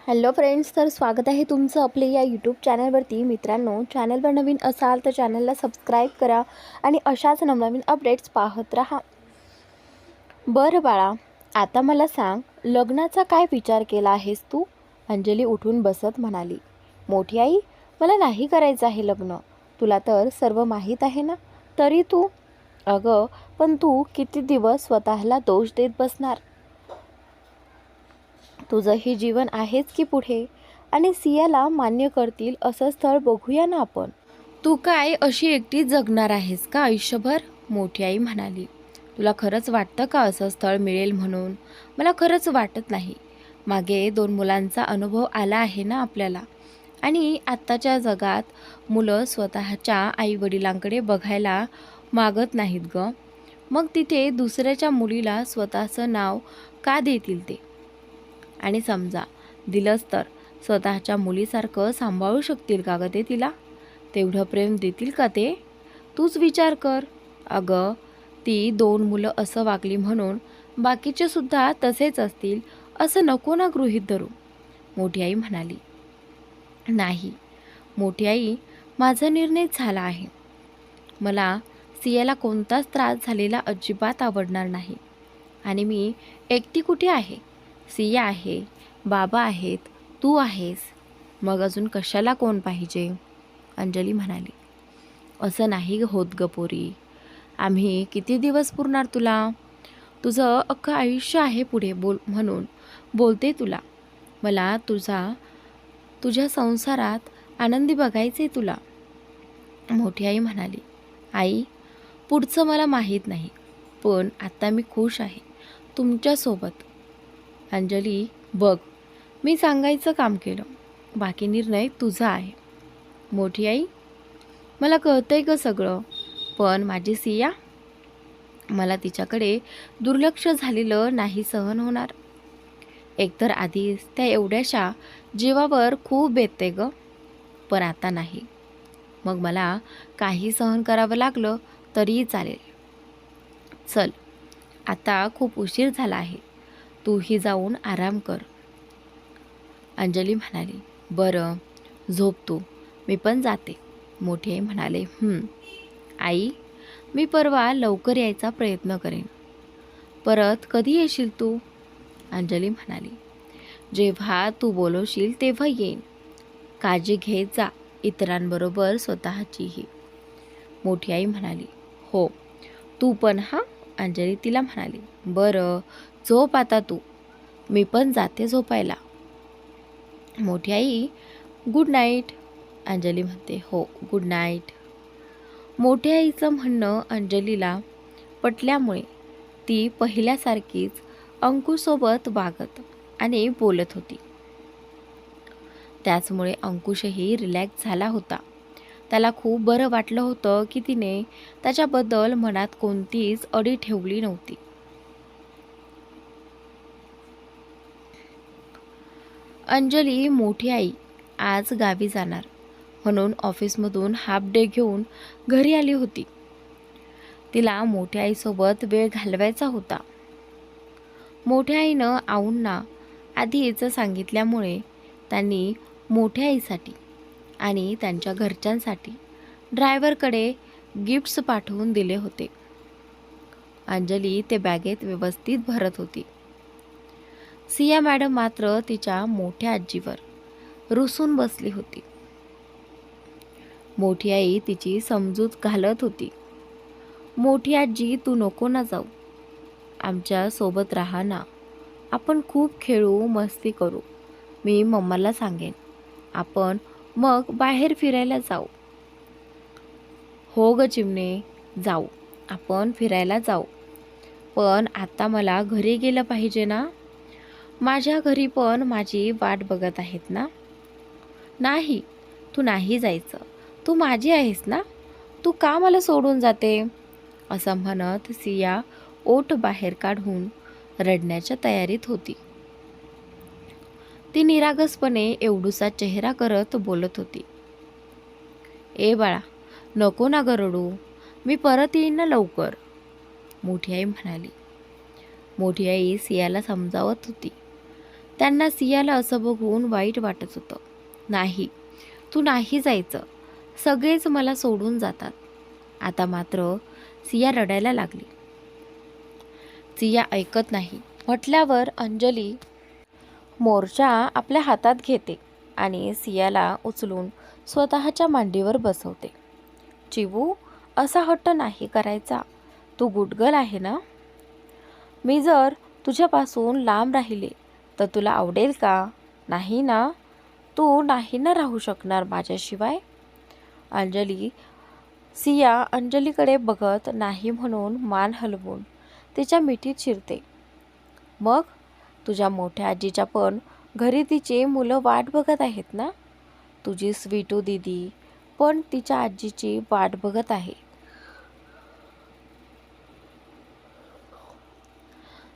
Hello friends, तर स्वागत आहे तुमचं आपले या यूट्यूब चॅनलवरती. मित्रांनो, चॅनलवर नवीन असाल तर चॅनलला सबस्क्राईब करा आणि अशाच नवनवीन अपडेट्स पाहत राहा. बरं बाळा, आता मला सांग, लग्नाचा काय विचार केला आहेस तू? अंजली उठून बसत म्हणाली. मोठी आई, मला नाही करायचं आहे लग्न. तुला तर सर्व माहीत आहे ना. तरी तू? अगं, पण तू किती दिवस स्वतःला दोष देत बसणार? तुझंही जीवन आहेच की पुढे. आणि सियाला मान्य करतील असं स्थळ बघूया ना आपण. तू काय अशी एकटीच जगणार आहेस का आयुष्यभर? मोठी आई म्हणाली. तुला खरंच वाटतं का असं स्थळ मिळेल म्हणून? मला खरंच वाटत नाही. मागे 2 मुलांचा अनुभव आला आहे ना आपल्याला. आणि आत्ताच्या जगात मुलं स्वतःच्या आईवडिलांकडे बघायला मागत नाहीत गं. मग तिथे दुसऱ्याच्या मुलीला स्वतःचं नाव का देतील ते? आणि समजा दिलंच तर स्वतःच्या मुलीसारखं सांभाळू शकतील का गं ते तिला? तेवढं प्रेम देतील का ते? तूच विचार कर. अगं, ती 2 मुलं असं वागली म्हणून बाकीचे सुद्धा तसेच असतील असं नको ना गृहीत धरू. मोठी आई म्हणाली. नाही मोठी आई, माझा निर्णय झाला आहे. मला सियाला कोणताच त्रास झालेला अजिबात आवडणार नाही. आणि मी एकटी कुठे आहे? सिया आहे, बाबा आहेत, तू आहेस. मग अजून कशाला कोण पाहिजे? अंजली म्हणाली. असं नाही होत ग पोरी. आम्ही किती दिवस पुरणार तुला? तुझं अख्खं आयुष्य आहे पुढे म्हणून बोलते तुला. मला तुझ्या संसारात आनंदी बघायचे तुला. मोठी आई म्हणाली. आई, पुढचं मला माहीत नाही, पण आता मी खुश आहे तुमच्यासोबत. अंजली, बघ, मी सांगायचं काम केलं. बाकी निर्णय तुझा आहे. मोठी आई, मला कळतंय ग सगळं, पण माझी सिया, मला तिच्याकडे दुर्लक्ष झालेलं नाही सहन होणार. एकतर आधीच त्या एवढ्याशा जीवावर खूप बेतते ग, पण आता नाही. मग मला काही सहन करावं लागलं तरीही चालेल. चल, आता खूप उशीर झाला आहे. तूही जाऊन आराम कर. अंजली म्हणाली. बरं, झोप तू, मी पण जाते. मोठी आई म्हणाले. आई, मी परवा लवकर यायचा प्रयत्न करेन. परत कधी येशील तू? अंजली म्हणाली. जेव्हा तू बोलवशील तेव्हा येईन. काळजी घेत जा, इतरांबरोबर स्वतःचीही. मोठी आई म्हणाली. हो, तू पण हा. अंजली तिला म्हणाली. बरं, झोप आता तू, मी पण जाते झोपायला. मोठी आई, गुड नाईट. अंजली म्हणते. हो, गुड नाईट. मोठ्या आईचं म्हणणं अंजलीला पटल्यामुळे ती पहिल्यासारखीच अंकुशसोबत वागत आणि बोलत होती. त्याचमुळे अंकुशही रिलॅक्स झाला होता. त्याला खूप बरं वाटलं होतं की तिने त्याच्याबद्दल मनात कोणतीच अडी ठेवली नव्हती. अंजली मोठी आई आज गावी जाणार म्हणून ऑफिसमधून हाफ डे घेऊन घरी आली होती. तिला मोठ्या आईसोबत वेळ घालवायचा होता. मोठ्या आईनं आऊंना आधीच सांगितल्यामुळे त्यांनी मोठ्या आईसाठी आणि त्यांच्या घरच्यांसाठी ड्रायव्हरकडे गिफ्ट्स पाठवून दिले होते. अंजली ते बॅगेत व्यवस्थित भरत होती. सिया मॅडम मात्र तिच्या मोठ्या आजीवर रुसून बसली होती. मोठी आई तिची समजूत घालत होती. मोठी आजी, तू नको ना जाऊ, आमच्या सोबत राहा ना. आपण खूप खेळू, मस्ती करू. मी मम्माला सांगेन, आपण मग बाहेर फिरायला जाऊ. हो ग चिमणे, जाऊ, आपण फिरायला जाऊ. पण आता मला घरी गेलं पाहिजे ना. माझ्या घरी पण माझी वाट बघत आहेत ना. नाही, तू नाही जायचं. तू माझी आहेस ना. तू का मला सोडून जाते? असं म्हणत सिया ओठ बाहेर काढून रडण्याच्या तयारीत होती. ती निरागसपणे एवढूसा चेहरा करत बोलत होती. ए बाळा, नको ना ग रडू, मी परत येईन ना लवकर. मोठी आई म्हणाली. मोठी आई सियाला समजावत होती. त्यांना सियाला असं बघून वाईट वाटत होतं. नाही, तू नाही जायचं, सगळेच मला सोडून जातात. आता मात्र सिया रडायला लागली. सिया ऐकत नाही म्हटल्यावर अंजली मोर्चा आपल्या हातात घेते आणि सियाला उचलून स्वतःच्या मांडीवर बसवते. चिवू, असा हट्ट नाही करायचा, तू गुडगल आहे ना. मी जर तुझ्यापासून लांब राहिले तर तुला आवडेल का? नाही ना, तू नाही ना राहू शकणार माझ्याशिवाय. सिया अंजलीकडे बघत नाही म्हणून मान हलवून तिच्या मिठीत शिरते. मग तुझ्या मोठ्या आजीच्या पण घरी तिची मुलं वाट बघत आहेत ना. तुझी स्वीटू दीदी पण तिच्या आजीची वाट बघत आहे.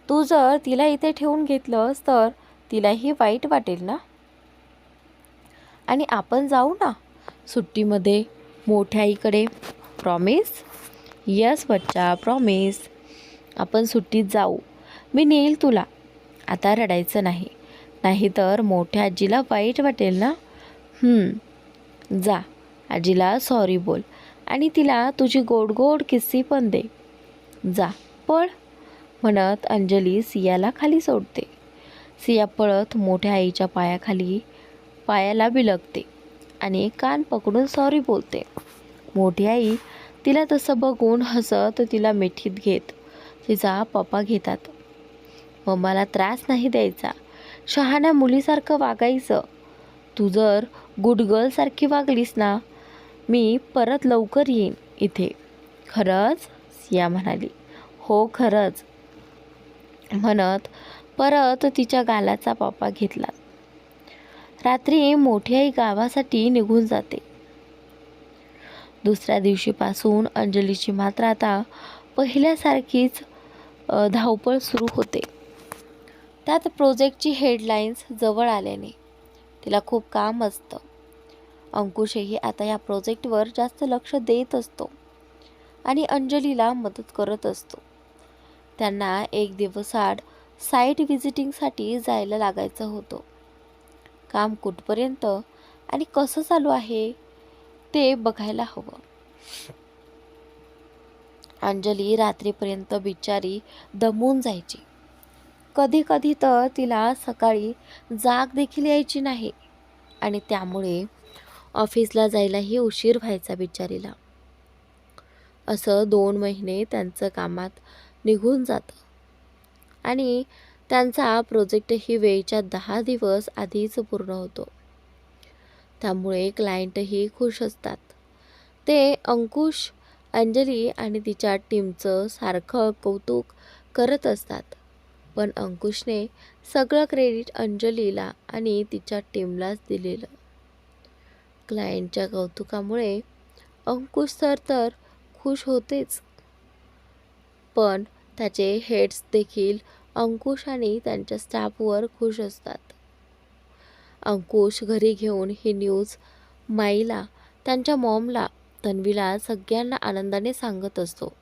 तू जर तिला इथे ठेवून घेतलंस तर तिलाही वाईट वाटेल ना. आणि आपण जाऊ ना सुट्टीमध्ये मोठ्या आईकडे. प्रॉमिस? यस बच्चा, प्रॉमिस. आपण सुट्टीत जाऊ, मी नेईल तुला. आता रडायचं नाही, नाहीतर मोठ्या आजीला वाईट वाटेल ना. जा, आजीला सॉरी बोल आणि तिला तुझी गोड गोड किस्सी पण दे. जा, पळ, म्हणत अंजली सियाला खाली सोडते. सिया पळत मोठ्या आईच्या पायाला बिलगते आणि कान पकडून सॉरी बोलते. मोठी आई तिला तसं बघून हसत तिला मिठीत घेत तिचा पप्पा घेतात. मम्माला त्रास नाही द्यायचा, शहाण्या मुलीसारखं वागायचं. तू जर गुड गर्लसारखी वागलीस ना, मी परत लवकर येईन इथे. खरंच? सिया म्हणाली. हो खरंच, म्हणत परत तिच्या गालाचा पप्पा घेतला. रात्री मोठी आई गावासाठी निघून जाते. दुसऱ्या दिवशीपासून अंजलीची मात्र आता पहिल्यासारखीच धावपळ सुरू होते. त्यात प्रोजेक्टची हेडलाईन्स जवळ आल्याने तिला खूप काम असतं. अंकुशही आता या प्रोजेक्टवर जास्त लक्ष देत असतो आणि अंजलीला मदत करत असतो. त्यांना एक दिवस आड साईट व्हिजिटिंगसाठी जायला लागायचं होतं. काम कुठपर्यंत आणि कसं चालू आहे ते बघायला हवं. अंजली रात्रीपर्यंत बिचारी दमून जायची. कधी कधी तर तिला सकाळी जाग देखील यायची नाही आणि त्यामुळे ऑफिसला जायलाही उशीर व्हायचा बिचारीला. असं 2 महिने त्यांचं कामात निघून जातं आणि त्यांचा प्रोजेक्टही वेळेच्या 10 दिवस आधीच पूर्ण होतो. त्यामुळे क्लायंटही खुश असतात. ते अंकुश, अंजली आणि तिच्या टीमचं सारखं कौतुक करत असतात. पण अंकुशने सगळं क्रेडिट अंजलीला आणि तिच्या टीमलाच दिलेलं. क्लायंटच्या कौतुकामुळे अंकुश सर तर खुश होतेच, पण त्याचे हेड्स देखील अंकुश आणि त्यांच्या स्टाफवर खुश असतात. अंकुश घरी घेऊन ही न्यूज माईला, त्यांच्या मॉमला, तन्वीला सगळ्यांना आनंदाने सांगत असतो.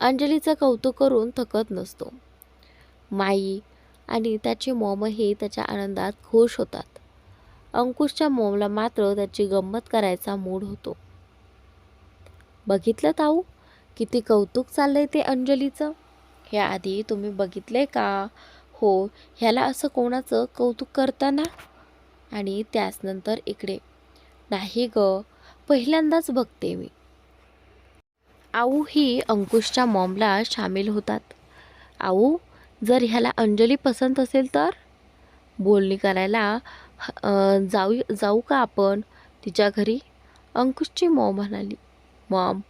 अंजलीचं कौतुक करून थकत नसतो. माई आणि त्याची मॉमही त्याच्या आनंदात खुश होतात. अंकुशच्या मॉमला मात्र त्याची गंमत करायचा मूड होतो. बघितलं ताऊ, किती कौतुक चाललंय ते अंजलीचं. हे आधी तुम्ही बघितलंय का? हो, ह्याला असं कोणाचं कौतुक करताना? आणि त्याच नंतर इकडे, नाही ग, पहिल्यांदाच बघते मी. आऊ ही अंकुशच्या मॉमला सामील होतात. आऊ, जर ह्याला अंजली पसंत असेल तर बोलणी करायला जाऊ का आपण तिच्या घरी? अंकुशची मॉम म्हणाली. मॉम,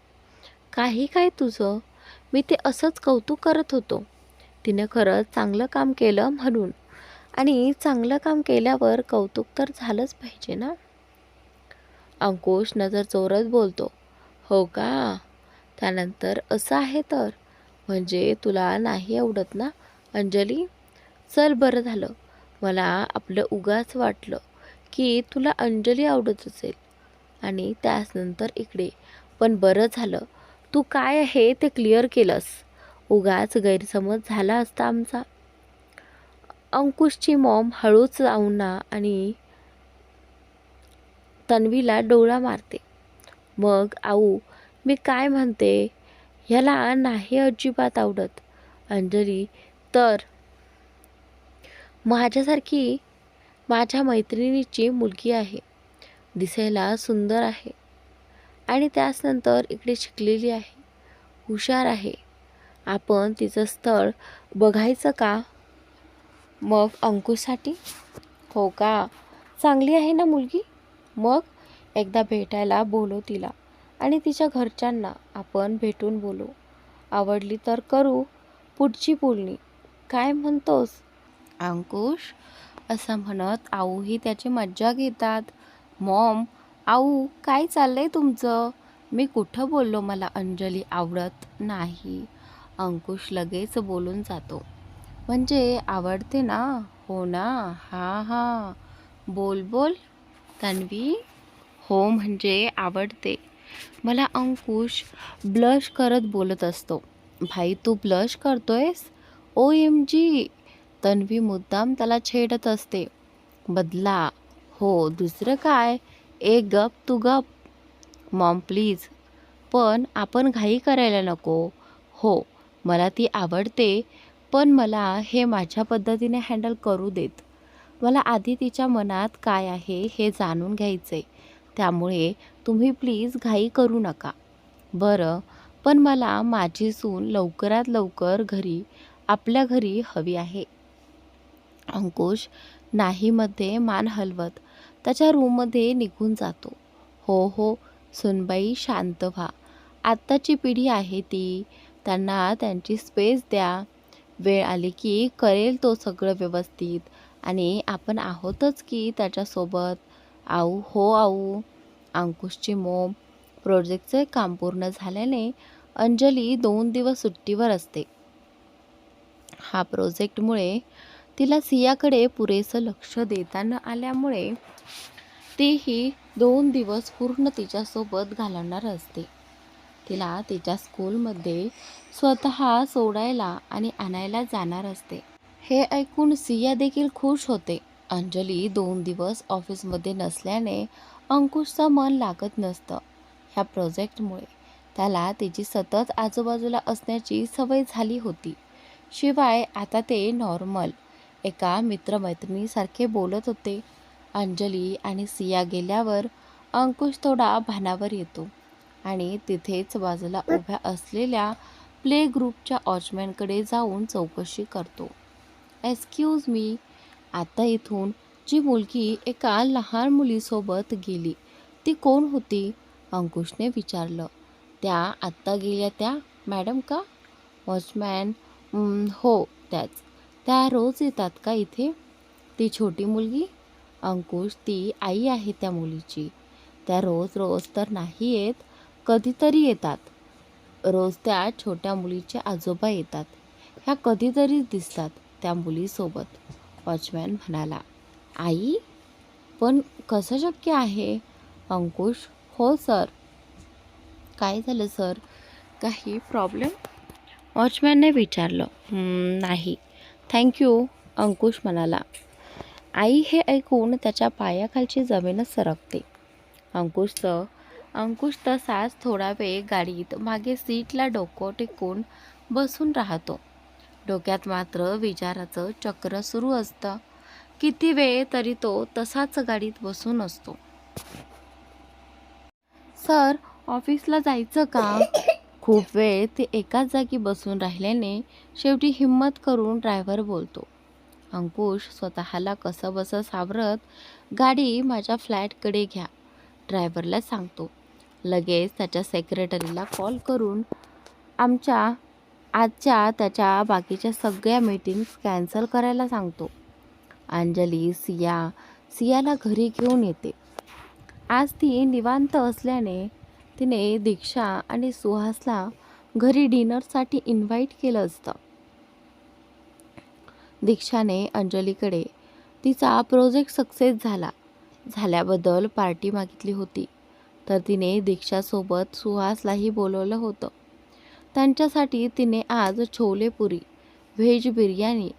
काही काय तुझं, मी ते असंच कौतुक करत होतो. तिने खरंच चांगलं काम केलं म्हणून, आणि चांगलं काम केल्यावर कौतुक तर झालंच पाहिजे ना. अंकुश नजर चोरत बोलतो. हो का? त्यानंतर असं आहे तर, म्हणजे तुला नाही आवडत ना अंजली? चल, बरं झालं, मला आपलं उगाच वाटलं की तुला अंजली आवडत असेल. आणि त्यानंतर इकडे, पण बरं झालं तू काय आहे ते क्लिअर केलंस, उगाच गैरसमज झाला असता आमचा. अंकुशची मॉम हळूच जाऊन ना आणि तन्वीला डोळा मारते. मग आऊ, मी काय म्हणते, ह्याला नाही अजिबात आवडत. अंजली तर माझ्यासारखी माझ्या मैत्रिणीची मुलगी आहे, दिसायला सुंदर आहे आणि त्यानंतर इकडे शिकलेली आहे, हुशार आहे. आपण तिचं स्थळ बघायचं का? मग अंकुशसाठी? हो का? चांगली आहे ना मुलगी? मग एकदा भेटायला बोलव तिला आणि तिच्या घरच्यांना आपण भेटून बोलू. आवडली तर करू पुढची बोलणी. काय म्हणतोस अंकुश? असं म्हणत आऊही त्याची मज्जा घेतात. मॉम, आऊ काय चाललंय तुमचं? मी कुठं बोललो मला अंजली आवडत नाही? अंकुश लगेच बोलून जातो. म्हणजे आवडते ना? हो ना? हां हां, बोल बोल तन्वी. हो म्हणजे आवडते मला. अंकुश ब्लश करत बोलत असतो. भाई तू ब्लश करतोयस? OMG. तन्वी मुद्दाम त्याला छेडत असते. बदला. हो दुसरं काय? एक गप तू गप. मॉम प्लीज, पण आपण घाई करायला नको. हो मला ती आवडते, पण मला हे माझ्या पद्धतीने हँडल करू देत. मला आधी तिच्या मनात काय आहे हे जाणून घ्यायचे. त्यामुळे तुम्ही प्लीज घाई करू नका. बरं, पण मला माझी सून लवकरात लवकर आपल्या घरी हवी आहे. अंकुश नाहीमध्ये मान हलवत त्याच्या रूममध्ये निघून जातो. हो हो सुनबाई, शांत व्हा. आत्ताची पिढी आहे ती, त्यांना त्यांची स्पेस द्या. वेळ आली की करेल तो सगळं व्यवस्थित आणि आपण आहोतच की त्याच्यासोबत. आऊ, हो आऊ. अंकुशची मॉम, प्रोजेक्टचे काम पूर्ण झाल्याने अंजली 2 दिवस सुट्टीवर असते. हा प्रोजेक्टमुळे तिला सियाकडे पुरेसं लक्ष देता न आल्यामुळे तीही 2 दिवस पूर्ण तिच्यासोबत घालवणार असते. तिला तिच्या स्कूलमध्ये स्वतः सोडायला आणि आणायला जाणार असते. हे ऐकून सिया देखील खुश होते. अंजली 2 दिवस ऑफिसमध्ये नसल्याने अंकुशचं मन लागत नसतं. ह्या प्रोजेक्टमुळे त्याला तिची सतत आजूबाजूला असण्याची सवय झाली होती. शिवाय आता ते नॉर्मल एका मित्रमैत्रिणीसारखे बोलत होते. अंजली आणि सिया गेल्यावर अंकुश थोडा भानावर येतो आणि तिथेच बाजूला उभ्या असलेल्या प्ले ग्रुपच्या वॉचमॅनकडे जाऊन चौकशी करतो. एक्सक्यूज मी, आता इथून जी मुलगी एका लहान मुलीसोबत गेली ती कोण होती? अंकुशने विचारलं. त्या आत्ता गेल्या त्या मॅडम का? वॉचमॅन, हो त्याच. त्या रोज येतात का इथे? ती छोटी मुलगी? अंकुश, ती आई आहे त्या मुलीची. त्या रोज रोज तर नाही येत, कधीतरी येतात. रोज त्या छोट्या मुलीचे आजोबा येतात. ह्या कधीतरी दिसतात त्या मुलीसोबत. वॉचमॅन म्हणाला. आई? पण कसं शक्य आहे? अंकुश, हो सर. काय झालं सर? काही प्रॉब्लेम? वॉचमॅनने विचारलं. नाही थँक्यू, अंकुश म्हणाला. आई हे ऐकून त्याच्या पायाखालची जमीनच सरकते. अंकुश तसाच थोडा वेळ गाडीत मागे सीटला डोकं टेकून बसून राहतो. डोक्यात मात्र विचाराचं चक्र सुरू असतं. किती वेळ तरी तो तसाच गाडीत बसून असतो. सर, ऑफिसला जायचं का? खूप वेळ ते एकाच जागी बसून राहिल्याने शेवटी हिम्मत करून ड्रायव्हर बोलतो. अंकुश स्वतःला कसंबसं सावरत, गाडी माझ्या फ्लॅटकडे घ्या, ड्रायव्हरला सांगतो. लगेच त्याच्या सेक्रेटरीला कॉल करून आजच्या त्याच्या बाकीच्या सगळ्या मीटिंग्स कॅन्सल करायला सांगतो. अंजली सियाला घरी घेऊन येते. आज ती निवांत असल्याने तिने दीक्षा आणि सुहासला घरी डिनरसाठी इन्व्हाइट केलं असतं. दीक्षाने अंजलीकडे तिचा प्रोजेक्ट सक्सेस झाल्याबद्दल पार्टी मागितली होती, तर तिने दीक्षासोबत सुहासलाही बोलवलं होतं. त्यांच्यासाठी तिने आज छोले पुरी, व्हेज बिर्याणी,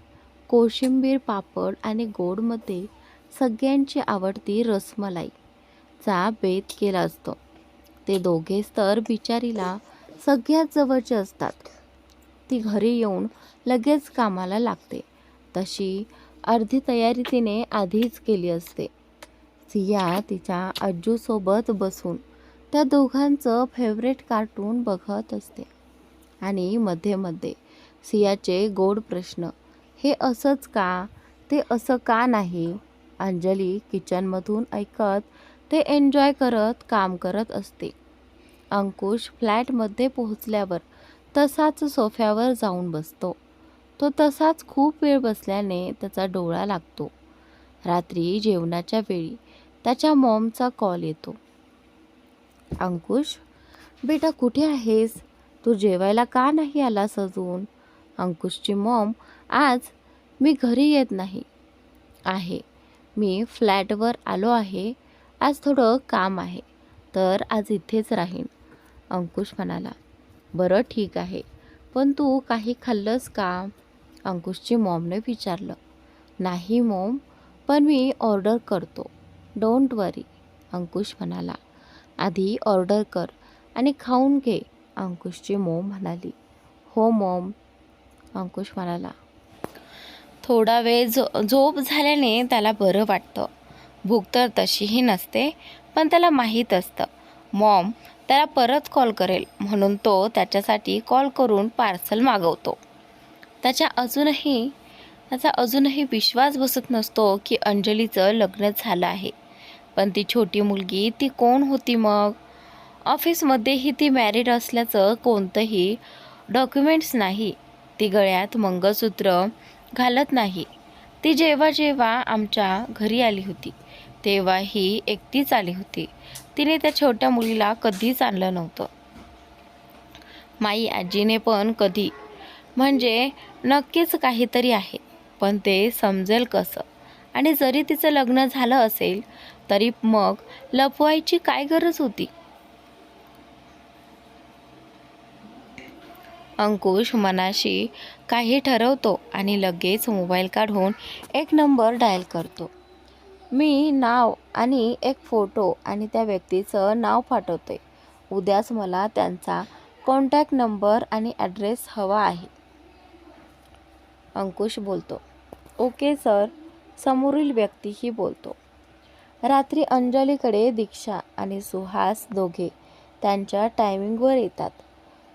कोशिंबीर पापड आणि गोडमध्ये सगळ्यांची आवडती रसमलाई चा बेत केला असतो. ते दोघेच तर बिचारीला सगळ्यात जवळचे असतात. ती घरी येऊन लगेच कामाला लागते. तशी अर्धी तयारी तिने आधीच केली असते. सिया तिच्या आजूसोबत बसून त्या दोघांचं फेवरेट कार्टून बघत असते आणि मध्ये मध्ये सियाचे गोड प्रश्न, हे असंच का, ते असं का नाही, अंजली किचनमधून ऐकत ते एन्जॉय करत काम करत असते. अंकुश फ्लॅटमध्ये पोहोचल्यावर तसाच सोफ्यावर जाऊन बसतो. तो तसाच खूप वेळ बसल्याने त्याचा डोळा लागतो. रात्री जेवणाच्या वेळी त्याच्या मॉमचा कॉल येतो. अंकुश, बेटा कुठे आहेस? तू जेवायला का नाही आलास अजून? अंकुशची मॉम, आज मी घरी येत नाही आहे. मी फ्लॅटवर आलो आहे. आज थोडं काम आहे, तर आज इथेच राहीन. अंकुश म्हणाला, बरं ठीक आहे, पण तू काही खाल्लंस का? अंकुशची मॉमने विचारलं. नाही मॉम, पण मी ऑर्डर करतो. डोंट वरी, अंकुश म्हणाला. आधी ऑर्डर कर आणि खाऊन घे, अंकुशची मॉम म्हणाली. हो मॉम, अंकुश म्हणाला. थोडा वेळ झोप झाल्याने त्याला बरं वाटतं. भूक तर तशीही नसते, पण त्याला माहीत असतं मॉम त्याला परत कॉल करेल, म्हणून तो त्याच्यासाठी कॉल करून पार्सल मागवतो. त्याचा अजूनही विश्वास बसत नसतो की अंजलीचं लग्न झालं आहे. पण ती छोटी मुलगी ती कोण होती मग? ऑफिसमध्येही ती मॅरिड असल्याचं कोणतंही डॉक्युमेंट्स नाही. ती गळ्यात मंगळसूत्र घालत नाही. ती जेव्हा जेव्हा आमच्या घरी आली होती तेव्हा ही एकटीच आली होती. तिने त्या छोट्या मुलीला कधीच आणलं नव्हतं. माई आजीने पण कधी, म्हणजे नक्कीच काहीतरी आहे, पण ते समजेल कसं? आणि जरी तिचं लग्न झालं असेल तरी मग लपवायची काय गरज होती? अंकुश मनाशी काही ठरवतो आणि लगेच मोबाईल काढून एक नंबर डायल करतो. मी नाव आणि एक फोटो आणि त्या व्यक्तीचं नाव पाठवते. उद्याच मला त्यांचा कॉन्टॅक्ट नंबर आणि ॲड्रेस हवा आहे. अंकुश बोलतो. ओके सर, समोरील व्यक्तीही बोलतो. रात्री अंजलीकडे दीक्षा आणि सुहास दोघे त्यांच्या टायमिंगवर येतात.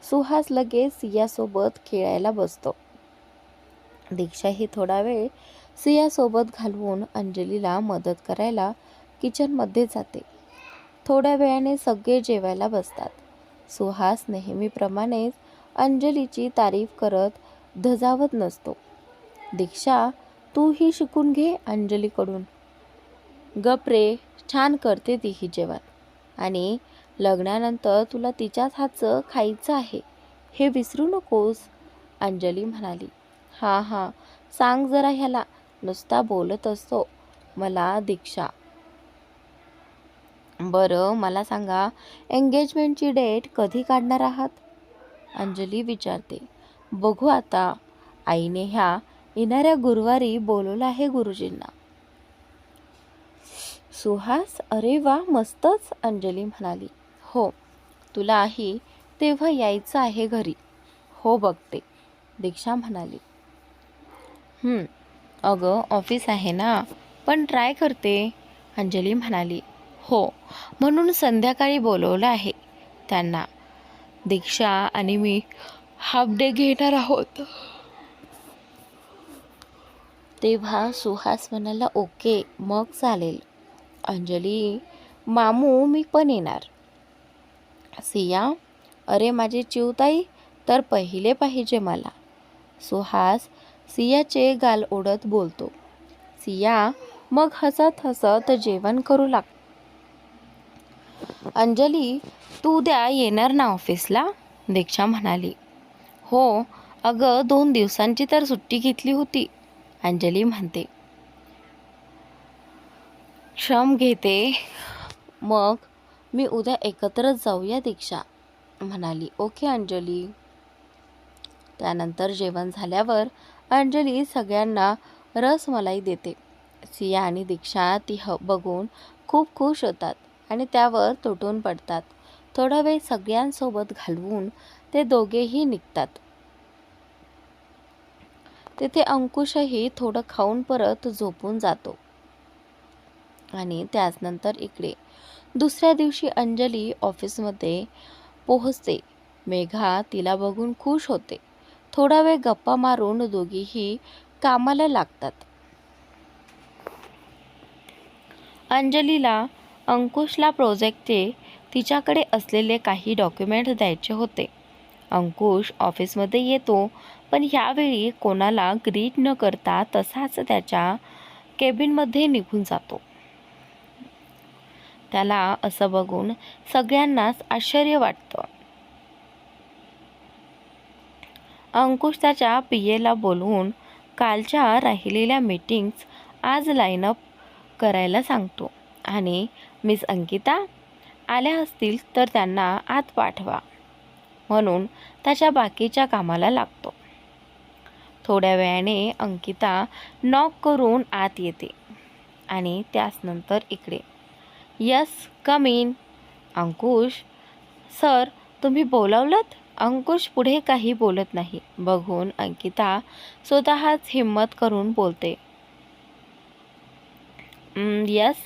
सुहास लगेच सियासोबत खेळायला बसतो. दीक्षाही थोडा वेळ सियासोबत घालवून अंजलीला मदत करायला किचनमध्ये जाते. थोड्या वेळाने सगळे जेवायला बसतात. सुहास नेहमीप्रमाणेच अंजलीची तारीफ करत धजावत नसतो. दीक्षा, तूही शिकून घे अंजलीकडून. गप रे, छान करते तीही जेवण, आणि लग्नानंतर तुला तिच्याच हातचं खायचं आहे, हे विसरू नकोस, अंजली म्हणाली. हां हां, सांग जरा ह्याला, नुसता बोलत असतो मला. दीक्षा, बरं मला सांगा, एंगेजमेंटची डेट कधी काढणार आहात? अंजली विचारते. बघू आता, आईने ह्या येणाऱ्या गुरुवारी बोलवलं आहे गुरुजींना. सुहास, अरे वा मस्तच, अंजली म्हणाली. हो, तुलाही तेव्हा यायचं आहे घरी. हो बघते, दीक्षा म्हणाली. अगं ऑफिस आहे ना, पण ट्राय करते, अंजली म्हणाली. हो, म्हणून संध्याकाळी बोलवलं आहे त्यांना. दीक्षा आणि मी हाफ डे घेणार आहोत. तेव्हा सुहास म्हणाला, ओके मग चालेल. अंजली, मामू मी पण येणार. सिया, अरे माझी चिवताई तर पहिले पाहिजे मला. सुहास सियाचे गाल ओढत बोलतो. सिया मग हसत हसत जेवण करू लाग. अंजली, तू उद्या येणार ना ऑफिसला? दीक्षा म्हणाली. हो अगं, 2 दिवसांची तर सुट्टी घेतली होती, अंजली म्हणते. श्रम घेते, मग मी उद्या एकत्रच जाऊया, दीक्षा म्हणाली. ओके अंजली. त्यानंतर जेवण झाल्यावर अंजली सगळ्यांना रसमलाई देते. सिया आणि दीक्षा ती बघून खूप खुश होतात आणि त्यावर तुटून पडतात. थोडा वेळ सगळ्यांसोबत घालवून ते दोघेही निघतात. तिथे अंकुशही थोडं खाऊन परत झोपून जातो. आणि त्याचनंतर इकडे दुसऱ्या दिवशी अंजली ऑफिसमध्ये पोहोचते. मेघा तिला बघून खुश होते. थोडा वेळ गप्पा मारून दोघीही कामाला लागतात. अंजलीला अंकुशला प्रोजेक्टचे तिच्याकडे असलेले काही डॉक्युमेंट द्यायचे होते. अंकुश ऑफिसमध्ये येतो, पण ह्यावेळी कोणाला ग्रीट न करता तसाच त्याच्या केबिनमध्ये निघून जातो. त्याला असं बघून सगळ्यांनाच आश्चर्य वाटतं. अंकुश त्याच्या पीएला बोलवून कालच्या राहिलेल्या मीटिंग्स आज लाईनअप करायला सांगतो आणि मिस अंकिता आल्या असतील तर त्यांना आत पाठवा म्हणून त्याच्या बाकीच्या कामाला लागतो. थोड्या वेळाने अंकिता नॉक करून आत येते आणि त्याचनंतर इकडे yes come in. Ankush sir तुम्ही बोलावलंत. अंकुश पुढे काही बोलत नाही. बघून अंकिता स्वतःच हिम्मत करून बोलते. यस,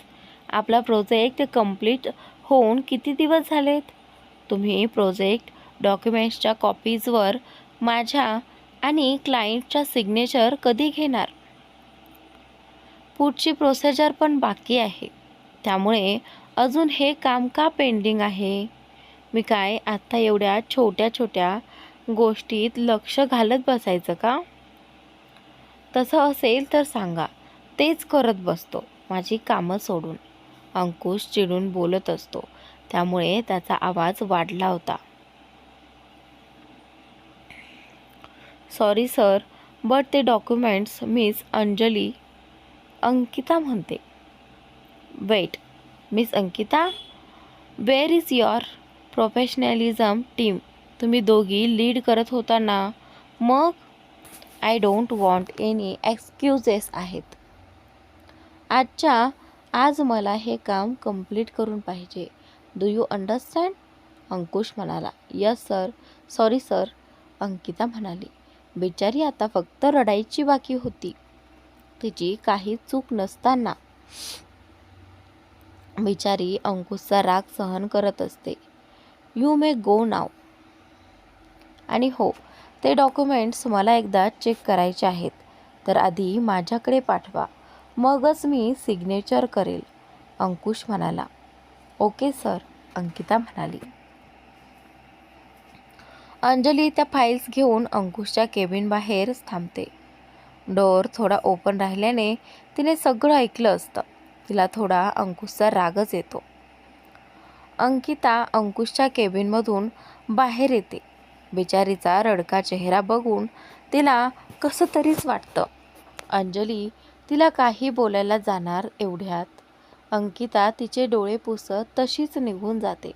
आपला प्रोजेक्ट कंप्लीट होऊन किती दिवस झालेत? तुम्ही प्रोजेक्ट डॉक्युमेंट्सच्या कॉपीजवर माझ्या आणि क्लायंटच्या सिग्नेचर कधी घेणार? पुढची प्रोसिजर पण बाकी आहे, त्यामुळे अजून हे काम का पेंडिंग आहे? मी काय आत्ता एवढ्या छोट्या छोट्या गोष्टीत लक्ष घालत बसायचं का? तसं असेल तर सांगा, तेच करत बसतो माझी कामं सोडून. अंकुश चिडून बोलत असतो, त्यामुळे त्याचा आवाज वाढला होता. सॉरी सर, बट ते डॉक्युमेंट्स मिस अंजली. अंकिता म्हणते. Wait, miss Ankita, where is your professionalism team? तुम्ही दोघी लीड करत होता ना, मग? I don't want any excuses आहेत. आजच्या आज मला हे काम कंप्लीट करून पाहिजे. Do you understand? अंकुश म्हणाला. Yes sir, sorry sir, Ankita म्हणाली. बिचारी आता फक्त रडायची बाकी होती. तिची काही चूक नसताना बिचारी अंकुशचा राग सहन करत असते. यू मे गो नाव. आणि हो, ते डॉक्युमेंट्स मला एकदा चेक करायचे आहेत, तर आधी माझ्याकडे पाठवा, मगच मी सिग्नेचर करेल, अंकुश म्हणाला. ओके सर, अंकिता म्हणाली. अंजली त्या फाईल्स घेऊन अंकुशच्या केबिन बाहेर थांबते. डोअर थोडा ओपन राहिल्याने तिने सगळं ऐकलं असतं. तिला थोडा अंकुशचा रागच येतो. अंकिता अंकुशच्या केबिनमधून बाहेर येते. बिचारीचा रडका चेहरा बघून तिला कसं तरीच वाटतं. अंजली तिला काही बोलायला जाणार एवढ्यात अंकिता तिचे डोळे पुसत तशीच निघून जाते.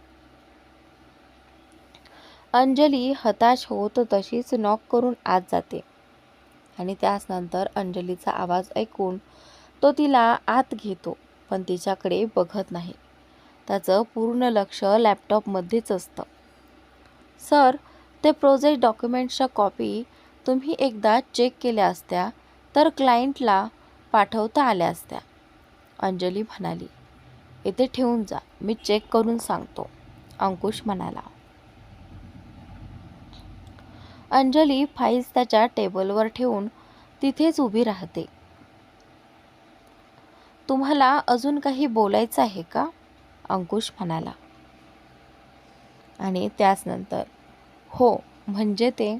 अंजली हताश होत तशीच नॉक करून आत जाते आणि त्यानंतर अंजलीचा आवाज ऐकून तो तिला आत घेतो, पण तिच्याकडे बघत नाही. त्याचं पूर्ण लक्ष लॅपटॉपमध्येच असतं. सर, ते प्रोजेक्ट डॉक्युमेंट्सच्या कॉपी तुम्ही एकदा चेक केल्या असत्या तर क्लायंटला पाठवता आल्या असत्या, अंजली म्हणाली. इथे ठेवून जा, मी चेक करून सांगतो, अंकुश म्हणाला. अंजली फाईल्स त्याच्या टेबलवर ठेवून तिथेच उभी राहते. तुम्हाला अजून काही बोलायचं आहे का? अंकुश म्हणाला. आणि त्याचनंतर हो, म्हणजे ते,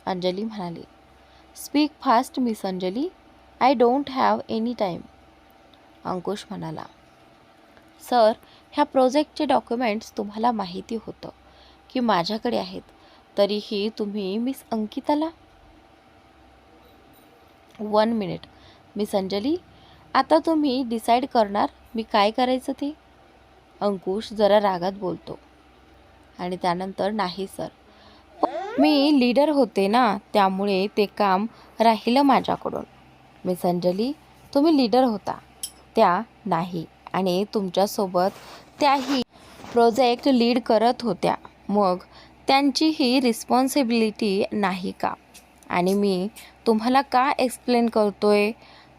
अंजली म्हणाली. Speak fast miss Anjali, I don't have any time, Ankush म्हणाला. सर, ह्या प्रोजेक्टचे डॉक्युमेंट्स तुम्हाला माहिती होतं की माझ्याकडे आहेत, तरीही तुम्ही मिस अंकिताला. 1 मिनिट मिस अंजली, आता तुम्ही डिसाईड करणार मी काय करायचं ते, अंकुश जरा रागात बोलतो. आणि त्यानंतर नाही सर, मी लीडर होते ना, त्यामुळे ते काम राहिलं माझ्याकडून. मिस अंजली, तुम्ही लीडर होता, त्या नाही, आणि तुमच्यासोबत त्याही प्रोजेक्ट लीड करत होत्या. मग त्यांची ही रिस्पॉन्सिबिलिटी नाही का? आणि मी तुम्हाला का एक्सप्लेन करतोय?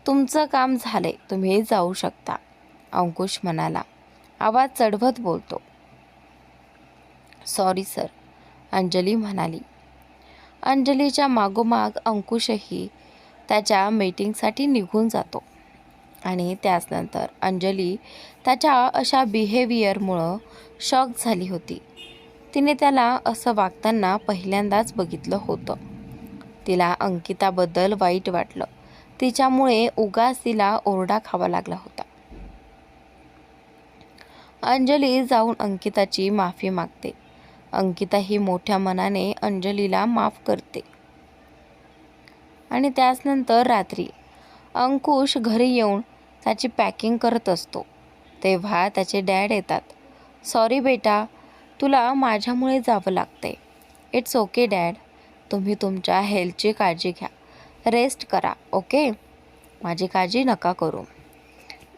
तुमचं काम झालंय, तुम्ही जाऊ शकता, अंकुश म्हणाला, आवाज चढवत बोलतो. सॉरी सर, अंजली म्हणाली. अंजलीच्या मागोमाग अंकुशही त्याच्या मीटिंगसाठी निघून जातो. आणि त्याचनंतर अंजली त्याच्या अशा बिहेवियरमुळं शॉक झाली होती. तिने त्याला असं वागताना पहिल्यांदाच बघितलं होतं. तिला अंकिताबद्दल वाईट वाटलं. तिच्यामुळे उगाच तिला ओरडा खावा लागला होता. अंजली जाऊन अंकिताची माफी मागते. अंकिता ही मोठ्या मनाने अंजलीला माफ करते. आणि त्याचनंतर रात्री अंकुश घरी येऊन त्याची पॅकिंग करत असतो. तेव्हा त्याचे डॅड येतात. सॉरी बेटा, तुला माझ्यामुळे जावं लागतंय. इट्स ओके डॅड, तुम्ही तुमच्या हेल्थची काळजी घ्या, रेस्ट करा, ओके? माझी काळजी नका करू.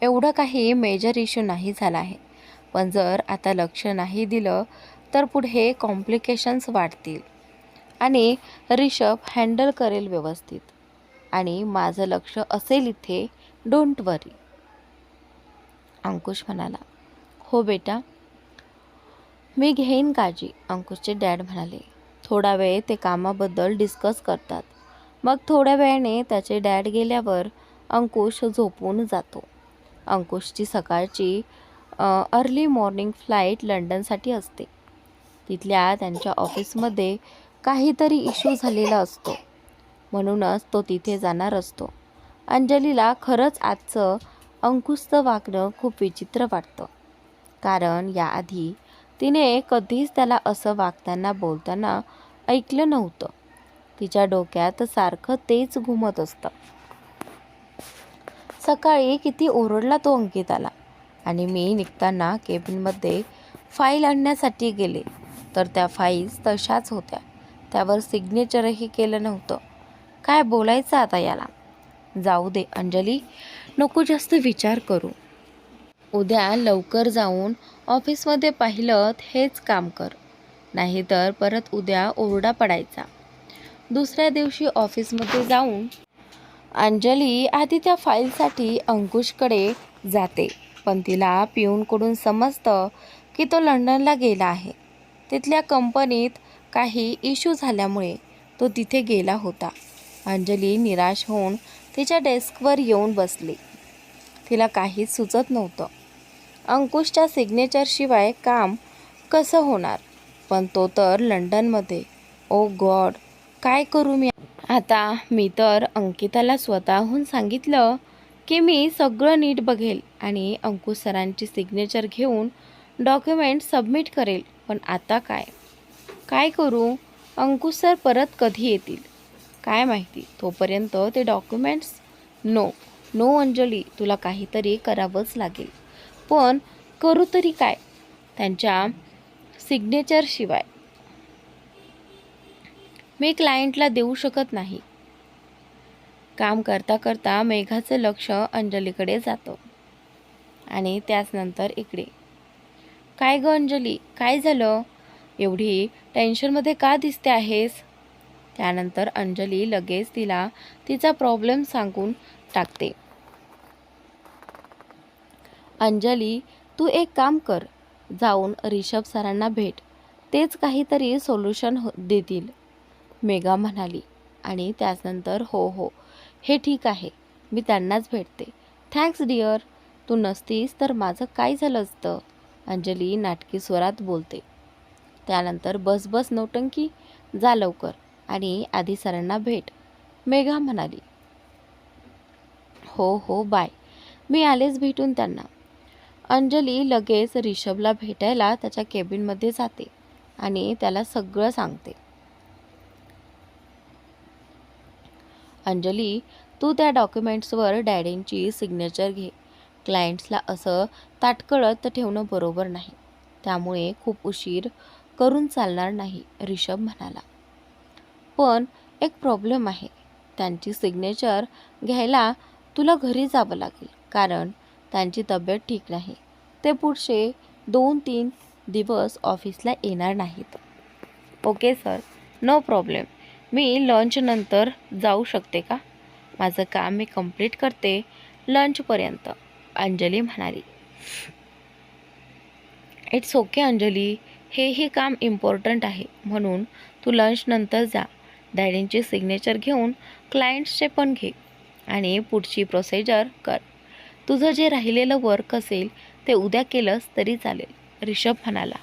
एवढं काही मेजर इश्यू नाही झाला आहे, पण जर आता लक्ष नाही दिलं तर पुढे कॉम्प्लिकेशन्स वाढतील. आणि रिषभ हँडल करेल व्यवस्थित, आणि माझं लक्ष असेल इथे, डोंट वरी, अंकुश म्हणाला. हो बेटा, मी घेईन काळजी, अंकुशचे डॅड म्हणाले. थोडा वेळ ते कामाबद्दल डिस्कस करतात. मग थोड्या वेळाने त्याचे डॅड गेल्यावर अंकुश झोपून जातो. अंकुशची सकाळची अर्ली मॉर्निंग फ्लाईट लंडनसाठी असते. तिथल्या त्यांच्या ऑफिसमध्ये काहीतरी इश्यू झालेला असतो, म्हणूनच तो तिथे जाणार असतो. अंजलीला खरंच आजचं अंकुशचं वागणं खूप विचित्र वाटतं, कारण याआधी तिने कधीच त्याला असं वागताना बोलताना ऐकलं नव्हतं. तिच्या डोक्यात सारखं तेच घुमत असतं. सकाळी किती ओरडला तो अंकिताला, आणि मी निघताना केबिनमध्ये फाईल आणण्यासाठी गेले तर त्या फाईल्स तशाच होत्या, त्यावर सिग्नेचरही केलं नव्हतं. काय बोलायचं आता याला? जाऊ दे अंजली, नको जास्त विचार करू. उद्या लवकर जाऊन ऑफिसमध्ये पाहिलं हेच काम कर, नाहीतर परत उद्या ओरडा पडायचा. दुसऱ्या दिवशी ऑफिसमध्ये जाऊन अंजली आधी त्या फाईलसाठी अंकुशकडे जाते, पण तिला पिऊनकडून समजतं की तो लंडनला गेला आहे. तिथल्या कंपनीत काही इश्यू झाल्यामुळे तो तिथे गेला होता. अंजली निराश होऊन तिच्या डेस्कवर येऊन बसली. तिला काहीच सुचत नव्हतं. अंकुशच्या सिग्नेचरशिवाय काम कसं होणार? पण तो तर लंडनमध्ये. ओ गॉड, काय करू मी आता? मी तर अंकिताला स्वतःहून सांगितलं की मी सगळं नीट बघेल आणि अंकुश सरांची सिग्नेचर घेऊन डॉक्युमेंट सबमिट करेल, पण आता काय करू? अंकुश सर परत कधी येतील काय माहिती, तोपर्यंत ते डॉक्युमेंट्स. नो अंजली, तुला काहीतरी करावंच लागेल, पण करू तरी काय त्यांच्या सिग्नेचरशिवाय? मी क्लायंटला देऊ शकत नाही. काम करता करता मेघाचं लक्ष अंजलीकडे जातं. आणि त्याचनंतर इकडे, काय गं अंजली, काय झालं? एवढी टेन्शनमध्ये का दिसते आहेस? त्यानंतर अंजली लगेच तिला तिचा प्रॉब्लेम सांगून टाकते. अंजली, तू एक काम कर, जाऊन रिषभ सरांना भेट, तेच काहीतरी सोल्युशन देतील, मेघा म्हणाली. आणि त्याचनंतर हो, हे ठीक आहे, मी त्यांनाच भेटते. थँक्स डिअर, तू नसतीस तर माझं काय झालं असतं, अंजली नाटकी स्वरात बोलते. त्यानंतर बस नौटंकी, जा लवकर आणि आधी सरांना भेट, मेघा म्हणाली. हो बाय, मी आलेच भेटून त्यांना. अंजली लगेच रिषभला भेटायला त्याच्या केबिनमध्ये जाते आणि त्याला सगळं सांगते. अंजली, तू त्या डॉक्युमेंट्सवर डॅडींची सिग्नेचर घे. क्लायंट्सला असं ताटकळत ठेवणं बरोबर नाही, त्यामुळे खूप उशीर करून चालणार नाही, रिषभ म्हणाला. पण एक प्रॉब्लेम आहे. त्यांची सिग्नेचर घ्यायला तुला घरी जावं लागेल, कारण त्यांची तब्येत ठीक नाही. ते पुढचे 2-3 दिवस ऑफिसला येणार नाहीत. Okay sir, no problem. मी लंचनंतर जाऊ शकते का? माझं काम मी कंप्लीट करते लंचपर्यंत, अंजली म्हणाली. इट्स ओके अंजली, हेही काम इम्पॉर्टंट आहे, म्हणून तू लंचनंतर जा. डॅडींची सिग्नेचर घेऊन क्लायंट्सचे पण घे आणि पुढची प्रोसिजर कर. तुझं जे राहिलेलं वर्क असेल ते उद्या केलंस तरी चालेल, रिषभ म्हणाला.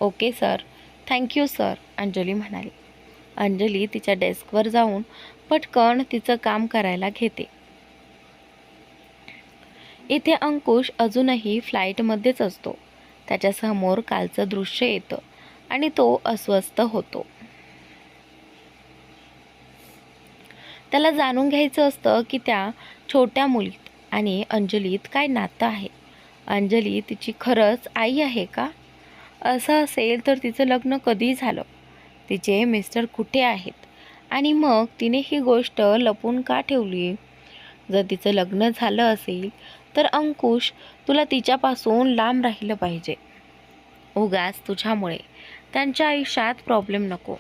Okay sir, thank you sir, Anjali म्हणाली. अंजली तिच्या डेस्कवर जाऊन पटकन तिचं काम करायला घेते. इथे अंकुश अजूनही फ्लाईटमध्येच असतो. त्याच्यासमोर कालचं दृश्य येतं आणि तो अस्वस्थ होतो. त्याला जाणून घ्यायचं असतं की त्या छोट्या मुलीत आणि अंजलीत काय नातं आहे. अंजली तिची खरंच आई आहे का? असं असेल तर तिचं लग्न कधी झालं? तिचे मिस्टर कुठे आहेत? आणि मग तिने ही गोष्ट लपून का ठेवली? जर तिचं लग्न झालं असेल तर अंकुश तुला तिच्यापासून लांब राहिलं पाहिजे. उगाच तुझ्यामुळे त्यांच्या आयुष्यात प्रॉब्लेम नको.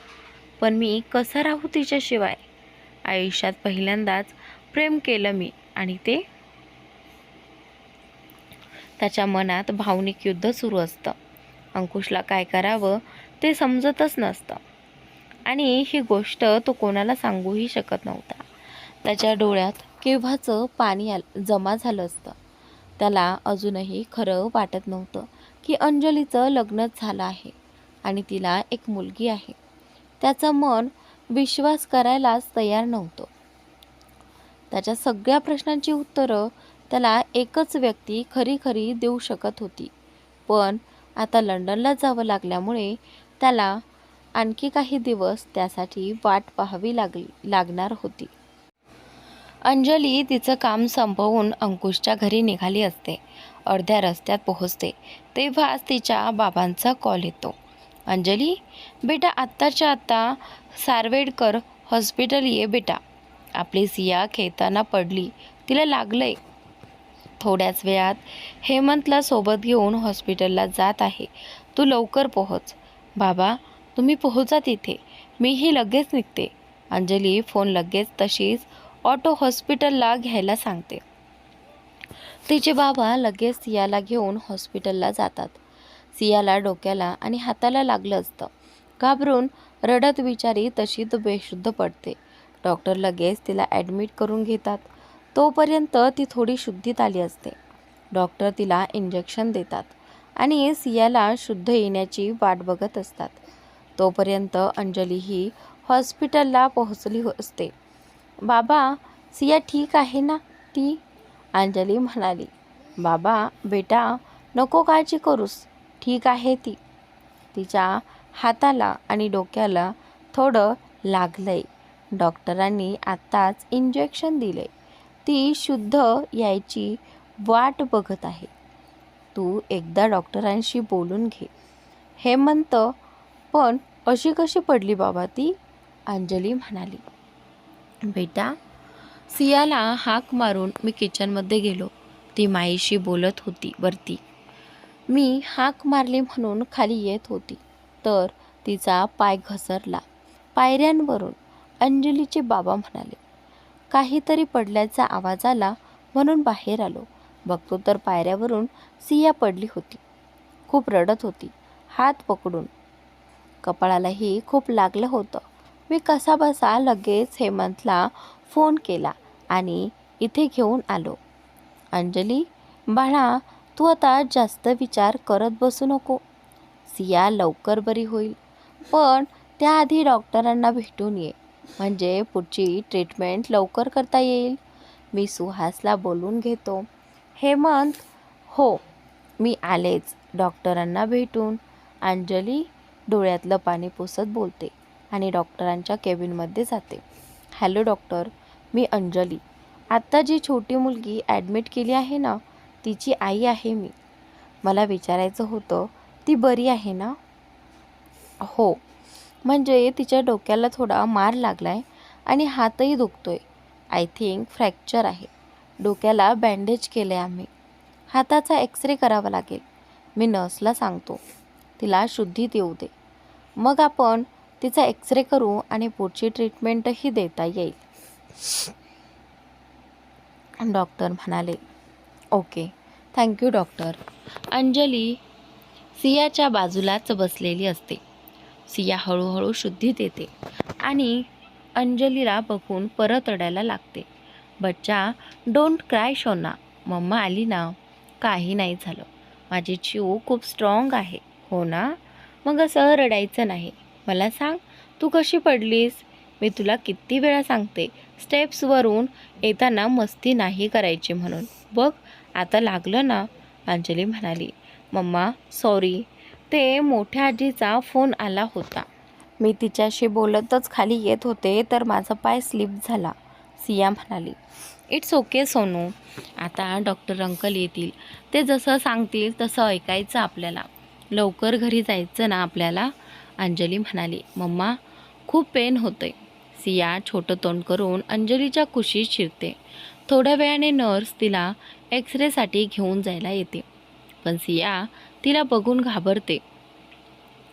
पण मी कसं राहू तिच्याशिवाय? आयुष्यात पहिल्यांदाच प्रेम केलं मी आणि ते. त्याच्या मनात भावनिक युद्ध सुरू असतं. अंकुशला काय करावं ते समजतच नसतं आणि ही गोष्ट तो कोणाला सांगूही शकत नव्हता. त्याच्या डोळ्यात केव्हाचं पाणी जमा झालं असतं. त्याला अजूनही खरं वाटत नव्हतं की अंजलीचं लग्नच झालं आहे आणि तिला एक मुलगी आहे. त्याचं मन विश्वास करायलाच तयार नव्हतं. त्याच्या सगळ्या प्रश्नांची उत्तरं त्याला एकच व्यक्ती खरी खरी देऊ शकत होती. पण आता लंडनला जावं लागल्यामुळे त्याला आणखी काही दिवस त्यासाठी वाट पाहावी लागणार होती. अंजली तिचं काम संपवून अंकुशच्या घरी निघाली असते. अर्ध्या रस्त्यात पोहोचते तेव्हाच तिच्या बाबांचा कॉल येतो. अंजली बेटा, आत्ताच्या आत्ता सारवेडकर हॉस्पिटल ये बेटा. आपली सिया खेळताना पडली, तिला लागलंय. थोड्याच वेळात हेमंतला सोबत घेऊन हॉस्पिटलला जात आहे. तू लवकर पोहोच. बाबा तुम्ही पोहोचा तिथे, मीही लगेच निघते. अंजली फोन लगेच तशीच ऑटो हॉस्पिटलला घ्यायला सांगते. तिचे बाबा लगेच सियाला घेऊन हॉस्पिटलला जातात. सियाला डोक्याला आणि हाताला लागलं असतं. घाबरून रडत बिचारी तशीच बेशुद्ध पडते. डॉक्टर लगेच तिला ॲडमिट करून घेतात. तोपर्यंत ती थोडी शुद्धीत आली असते. डॉक्टर तिला इंजेक्शन देतात आणि सियाला शुद्ध येण्याची वाट बघत असतात. तोपर्यंत अंजली ही हॉस्पिटलला पोहोचली असते. बाबा सिया ठीक आहे ना ती? अंजली म्हणाली. बाबा बेटा नको काळजी करूस, ठीक आहे ती. तिच्या हाताला आणि डोक्याला थोडं लागलंय. डॉक्टरांनी आत्ताच इंजेक्शन दिले. ती शुद्ध यायची वाट बघत आहे. तू एकदा डॉक्टरांशी बोलून घे. हेमंत पण अशी कशी पडली बाबा ती? अंजली म्हणाली. बेटा सियाला हाक मारून मी किचनमध्ये गेलो. ती माईशी बोलत होती वरती. मी हाक मारली म्हणून खाली येत होती तर तिचा पाय घसरला पायऱ्यांवरून. अंजलीचे बाबा म्हणाले. काहीतरी पडल्याचा आवाज आला म्हणून बाहेर आलो. बघतो तर पायऱ्यावरून सिया पडली होती. खूप रडत होती, हात पकडून. कपाळालाही खूप लागलं होतं. मी कसाबसा लगेच हेमंतला फोन केला आणि इथे घेऊन आलो. अंजली बाळा, तू आता जास्त विचार करत बसू नको. सिया लवकर बरी होईल, पण त्याआधी डॉक्टरांना भेटून ये, म्हणजे पुढची ट्रीटमेंट लवकर करता येईल. मी सुहासला बोलून घेतो. हेमंत हो, मी आलेच डॉक्टरांना भेटून. अंजली डोळ्यातलं पाणी पुसत बोलते आणि डॉक्टरांच्या केबिनमध्ये जाते. हॅलो डॉक्टर, मी अंजली. आत्ता जी छोटी मुलगी ॲडमिट केली आहे ना, तिची आई आहे मी. मला विचारायचं होतं, ती बरी आहे ना? हो, म्हणजे तिच्या डोक्याला थोडा मार लागलाय आणि हातही दुखतोय. आय थिंक फ्रॅक्चर आहे. डोक्याला बँडेज केले आम्ही. हाताचा एक्सरे करावा लागेल. मी नर्सला सांगतो. तिला शुद्धीत येऊ दे. मग आपण तिचा एक्सरे करू आणि पुढची ट्रीटमेंटही देता येईल. डॉक्टर म्हणाले. Okay, thank you doctor. अंजली सियाच्या बाजूलाच बसलेली असते. सिया हळूहळू शुद्धीत येते आणि अंजलीला बघून परत रडायला लागते. बच्चा, डोंट क्राय शोना. मम्मा आली ना. काही नाही झालं. माझी चिऊ खूप स्ट्रॉंग आहे. हो ना? मग असं रडायचं नाही. मला सांग, तू कशी पडलीस? मी तुला किती वेळा सांगते, स्टेप्सवरून येताना मस्ती नाही करायची म्हणून. बघ, आता लागलं ना. अंजली म्हणाली. मम्मा सॉरी, ते मोठ्या आजीचा फोन आला होता. मी तिच्याशी बोलतच खाली येत होते तर माझा पाय स्लिप झाला. सिया म्हणाली. It's okay Sonu. आता डॉक्टर अंकल येतील. ते जसं सांगतील तसं ऐकायचं आपल्याला. लवकर घरी जायचं ना आपल्याला. अंजली म्हणाली. मम्मा खूप पेन होतंय. सिया छोटं तोंड करून अंजलीच्या कुशीत शिरते. थोड्या वेळाने नर्स तिला एक्सरेसाठी घेऊन जायला येते. पण सिया तिला बघून घाबरते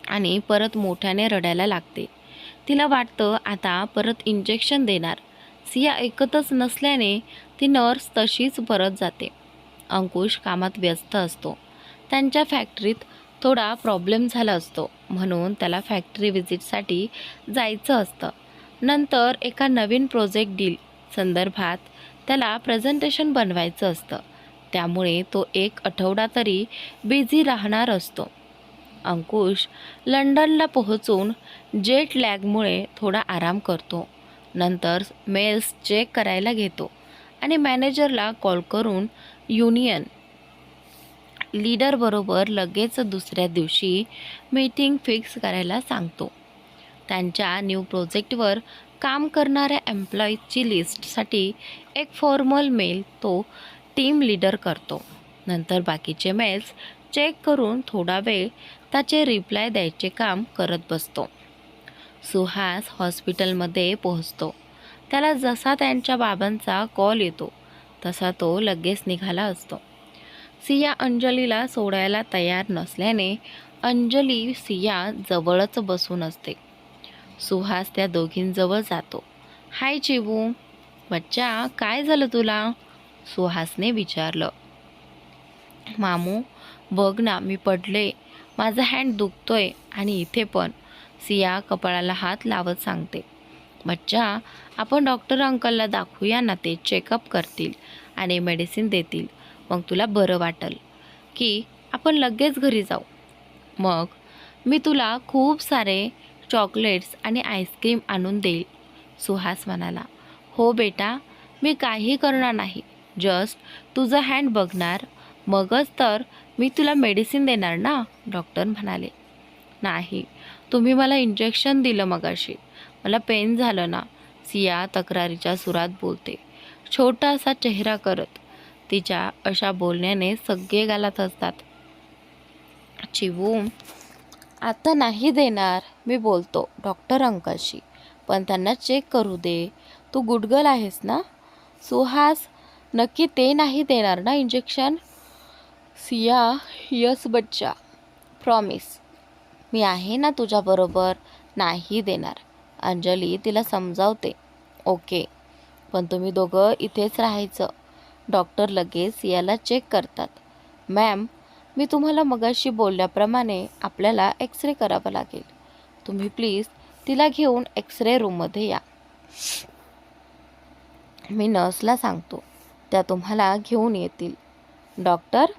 आणि परत मोठ्याने रडायला लागते. तिला वाटतं आता परत इंजेक्शन देणार. सिया ऐकतच नसल्याने ती नर्स तशीच परत जाते. अंकुश कामात व्यस्त असतो. त्यांच्या फॅक्टरीत थोडा प्रॉब्लेम झाला असतो म्हणून त्याला फॅक्टरी व्हिजिटसाठी जायचं असतं. नंतर एका नवीन प्रोजेक्ट डील संदर्भात त्याला प्रेझेंटेशन बनवायचं असतं. त्यामुळे तो 1 आठवडा तरी बिझी राहणार असतो. अंकुश लंडनला पोहोचून जेट लॅगमुळे थोडा आराम करतो. नंतर मेल्स चेक करायला घेतो आणि मॅनेजरला कॉल करून युनियन लीडरबरोबर लगेच दुसऱ्या दिवशी मीटिंग फिक्स करायला सांगतो. त्यांच्या न्यू प्रोजेक्टवर काम करणाऱ्या एम्प्लॉईजची लिस्टसाठी एक फॉर्मल मेल तो टीम लीडर करतो. नंतर बाकीचे मेल्स चेक करून थोडा वेळ त्याचे रिप्लाय द्यायचे काम करत बसतो. सुहास हॉस्पिटलमध्ये पोहोचतो. त्याला जसा त्यांच्या बाबांचा कॉल येतो तसा तो लगेच निघाला असतो. सिया अंजलीला सोडायला तयार नसल्याने अंजली सिया जवळच बसून असते. सुहास त्या दोघींजवळ जातो. हाय चिबू. बच्चा, काय झालं तुला? सुहासने विचारलं. मामू बघ ना, मी पडले. माझा हँड दुखतोय आणि इथे पण. सिया कपाळाला हात लावत सांगते. बच्चा, आपण डॉक्टर अंकलला दाखवूया ना. ते चेकअप करतील आणि मेडिसिन देतील. मग तुला बरं वाटेल की आपण लगेच घरी जाऊ. मग मी तुला खूप सारे चॉकलेट्स आणि आईस्क्रीम आणून देईल. सुहास म्हणाला. हो बेटा, मी काही करणार नाही. जस्ट तुझं हँड बघणार. मगच तर मी तुला मेडिसिन देणार ना. डॉक्टर म्हणाले. नाही, तुम्ही मला इंजेक्शन दिलं मगाशी. मला पेन झालं ना. सिया तक्रारीच्या सुरात बोलते, छोटासा चेहरा करत. तिच्या अशा बोलण्याने सगळे गालात असतात. चिवू, आता नाही देणार. मी बोलतो डॉक्टर अंकलशी, पण त्यांना चेक करू दे. तू गुड गर्ल आहेस ना? सुहास, नक्की ते नाही देणार ना इंजेक्शन? सिया, यस बच्चा, प्रॉमिस. मी आहे ना तुझ्याबरोबर. नाही देणार. अंजली तिला समजावते. ओके, पण तुम्ही दोघं इथेच राहायचं. डॉक्टर लगेच सियाला चेक करतात. मॅम, मी तुम्हाला मगाशी बोलल्याप्रमाणे आपल्याला एक्सरे करावा लागेल. तुम्ही प्लीज तिला घेऊन एक्सरे रूममध्ये या. मी नर्सला सांगतो, त्या तुम्हाला घेऊन येतील. Doctor?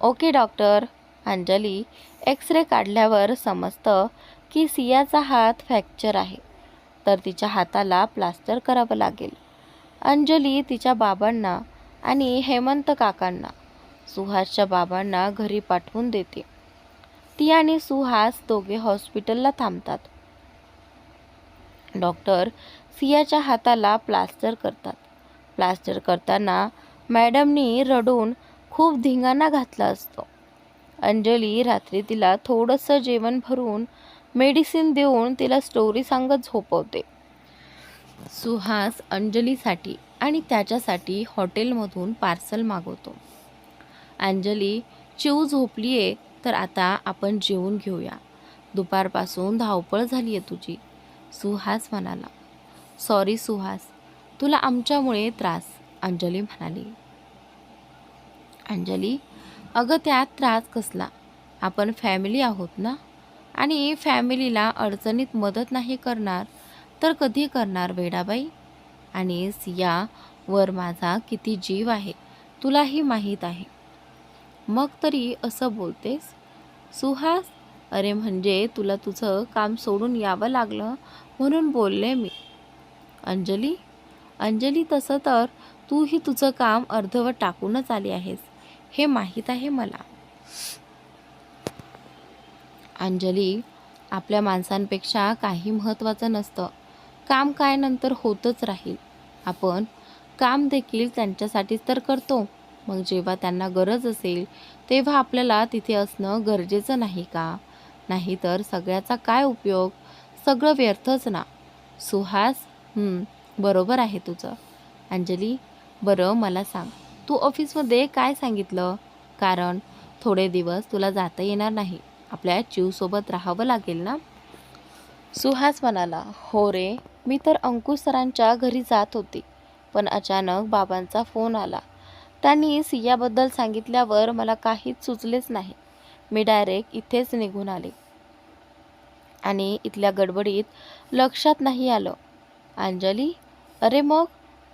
Okay doctor. Anjali x ray काढल्यावर समजतं की सियाचा हात फ्रॅक्चर आहे, तर तिच्या हाताला प्लास्टर करावं लागेल. अंजली तिच्या बाबांना आणि हेमंत काकांना, सुहासच्या बाबांना घरी पाठवून देते. ती आणि सुहास दोघे हॉस्पिटलला थांबतात. डॉक्टर सियाच्या हाताला प्लास्टर करतात. प्लास्टर करताना मॅडमनी रडून खूप धिंगाणा घातला असतो. अंजली रात्री तिला थोडंसं जेवण भरून मेडिसिन देऊन तिला स्टोरी सांगत झोपवते. सुहास अंजलीसाठी आणि त्याच्यासाठी हॉटेलमधून पार्सल मागवतो. अंजली, चिऊ झोपली आहे तर आता आपण जेवून घेऊया. दुपारपासून धावपळ झाली आहे तुझी, सुहास म्हणाला. सॉरी सुहास, तुला आमच्यामुळे त्रास, अंजली म्हणाली. अंजली, अगं त्यात त्रास कसला, आपण फॅमिली आहोत ना. आणि फॅमिलीला अडचणीत मदत नाही करणार तर कधी करणार वेडाबाई. आणि सियावर माझा किती जीव आहे तुलाही माहीत आहे. मग तरी असं बोलतेस सुहास. अरे म्हणजे तुला तुझं काम सोडून यावं लागलं म्हणून बोलले मी. अंजली, अंजली तसं तर तूही तुझं काम अर्धवट टाकूनच आली आहेस, हे माहीत आहे मला. अंजली, आपल्या माणसांपेक्षा काही महत्त्वाचं नसतं. काम काय नंतर होतच राहील. आपण काम देखील त्यांच्यासाठीच तर करतो. मग जेव्हा त्यांना गरज असेल तेव्हा आपल्याला तिथे असणं गरजेचं नाही का. नाहीतर सगळ्याचा काय उपयोग, सगळं व्यर्थच ना. सुहास, बरोबर आहे तुझं. अंजली, बरं मला सांग, तू ऑफिसमध्ये काय सांगितलं. कारण थोडे दिवस तुला जाता येणार नाही, आपल्या चिवसोबत राहावं लागेल ना. सुहास म्हणाला. हो रे, मी तर अंकुश सरांच्या घरी जात होती, पण अचानक बाबांचा फोन आला. त्यांनी सियाबद्दल सांगितल्यावर मला काहीच सुचलेच नाही. मी डायरेक्ट इथेच निघून आले आणि इथल्या गडबडीत लक्षात नाही आलं. अंजली, अरे मग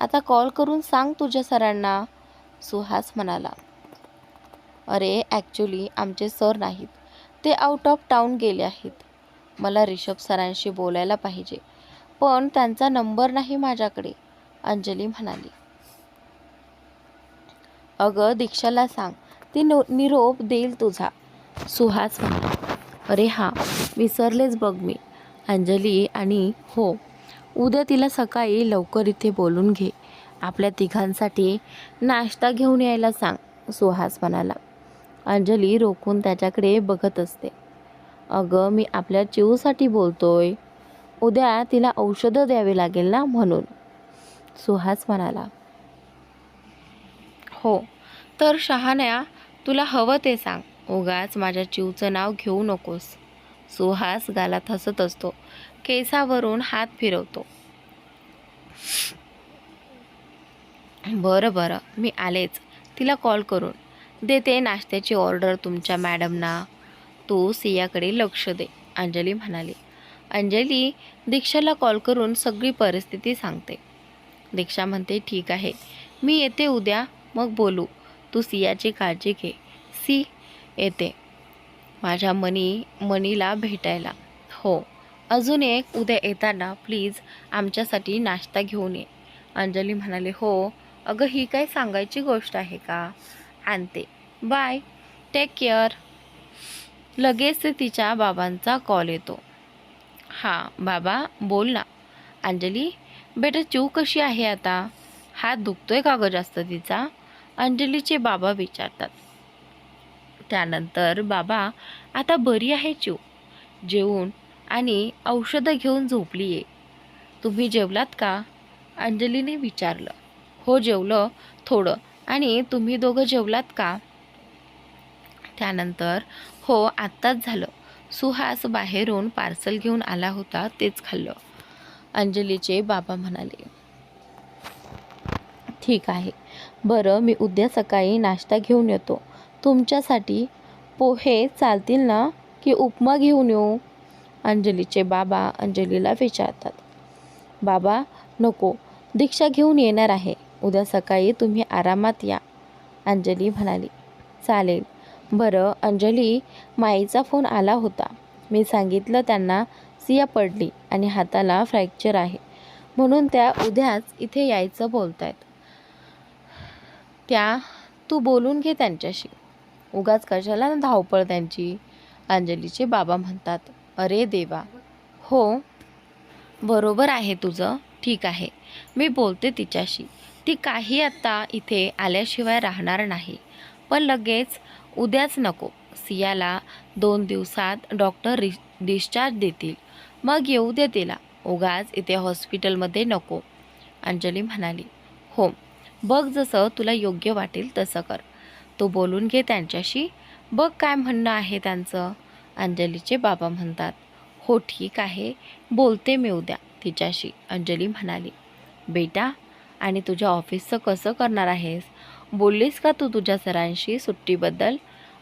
आता कॉल करून सांग तुझ्या सरांना, सुहास म्हणाला. अरे ॲक्च्युली आमचे सर नाहीत, ते आउट ऑफ टाऊन गेले आहेत. मला ऋषभ सरांशी बोलायला पाहिजे, पण त्यांचा नंबर नाही माझ्याकडे, अंजली म्हणाली. अगं दीक्षाला सांग, ती निरोप देईल तुझा, सुहास म्हणाला. अरे हां, विसरलेच बघ मी, अंजली. आणि हो, उद्या तिला सकाळी लवकर इथे बोलून घे. आपल्या तिघांसाठी नाश्ता घेऊन यायला सांग, सुहास म्हणाला. अंजली रोखून त्याच्याकडे बघत असते. अगं मी आपल्या चिवसाठी बोलतोय, उद्या तिला औषधं द्यावी लागेल ना म्हणून, सुहास म्हणाला. हो तर शहाण्या, तुला हवं ते सांग, उगाच माझ्या चिवचं नाव घेऊ नकोस, सुहास गालात हसत असतो. केसावरून हात फिरवतो. बरं बरं, मी आलेच, तिला कॉल करून देते नाश्त्याची ऑर्डर तुमच्या मॅडमना. तू सियाकडे लक्ष दे, अंजली म्हणाली. अंजली दीक्षाला कॉल करून सगळी परिस्थिती सांगते. दीक्षा म्हणते, ठीक आहे, मी येते उद्या, मग बोलू. तू सियाची काळजी घे. सी येते माझ्या मनीला भेटायला. हो, अजून एक, उद्या येताना प्लीज आमच्यासाठी नाश्ता घेऊन ये, अंजली म्हणाली. हो अगं, ही काय सांगायची गोष्ट आहे का, आणते, बाय, टेक केअर. लगेच तिच्या बाबांचा कॉल येतो. हां बाबा, बोल ना. अंजली, बेटा चिऊ कशी आहे आता, हात दुखतोय का गं जास्त तिचा, अंजलीचे बाबा विचारतात. त्यानंतर बाबा, आता बरी आहे चिऊ, जेवून आणि औषधं घेऊन झोपली आहे. तुम्ही जेवलात का, अंजलीने विचारलं. हो जेवलं थोडं, आणि तुम्ही दोघं जेवलात का. त्यानंतर हो आत्ताच झालं, सुहास बाहेरून पार्सल घेऊन आला होता, तेच खाल्लं, अंजलीचे बाबा म्हणाले. ठीक आहे, बरं मी उद्या सकाळी नाश्ता घेऊन येतो तुमच्यासाठी. पोहे चालतील ना की उपमा घेऊन येऊ, अंजलीचे बाबा अंजलीला विचारतात. बाबा नको, दीक्षा घेऊन येणार आहे, उद्या सकाळी तुम्ही आरामात या, अंजली म्हणाली. चालेल. बरं अंजली, माईचा फोन आला होता, मी सांगितलं त्यांना सिया पडली आणि हाताला फ्रॅक्चर आहे, म्हणून त्या उद्याच इथे यायचं बोलतायत. तू बोलून घे त्यांच्याशी, उगाच कशाला ना धावपळ त्यांची, अंजलीचे बाबा म्हणतात. अरे देवा, हो बरोबर आहे तुझं, ठीक आहे, मी बोलते तिच्याशी. ती काही आत्ता इथे आल्याशिवाय राहणार नाही, पण लगेच उद्याच नको, सियाला 2 दिवसात डॉक्टर डिस्चार्ज देतील, मग येऊ दे तिला. उगाच इथे हॉस्पिटलमध्ये नको. अंजली म्हणाली. हो, बघ जसं तुला योग्य वाटेल तसं कर. तू बोलून घे त्यांच्याशी, बघ काय म्हणणं आहे त्यांचं. अंजलीचे बाबा म्हणतात. हो ठीक आहे, बोलते मी उद्या तिच्याशी, अंजली म्हणाली. बेटा, आणि तुझ्या ऑफिसचं कसं करणार आहेस? बोललीस का तू तुझ्या सरांशी सुट्टीबद्दल?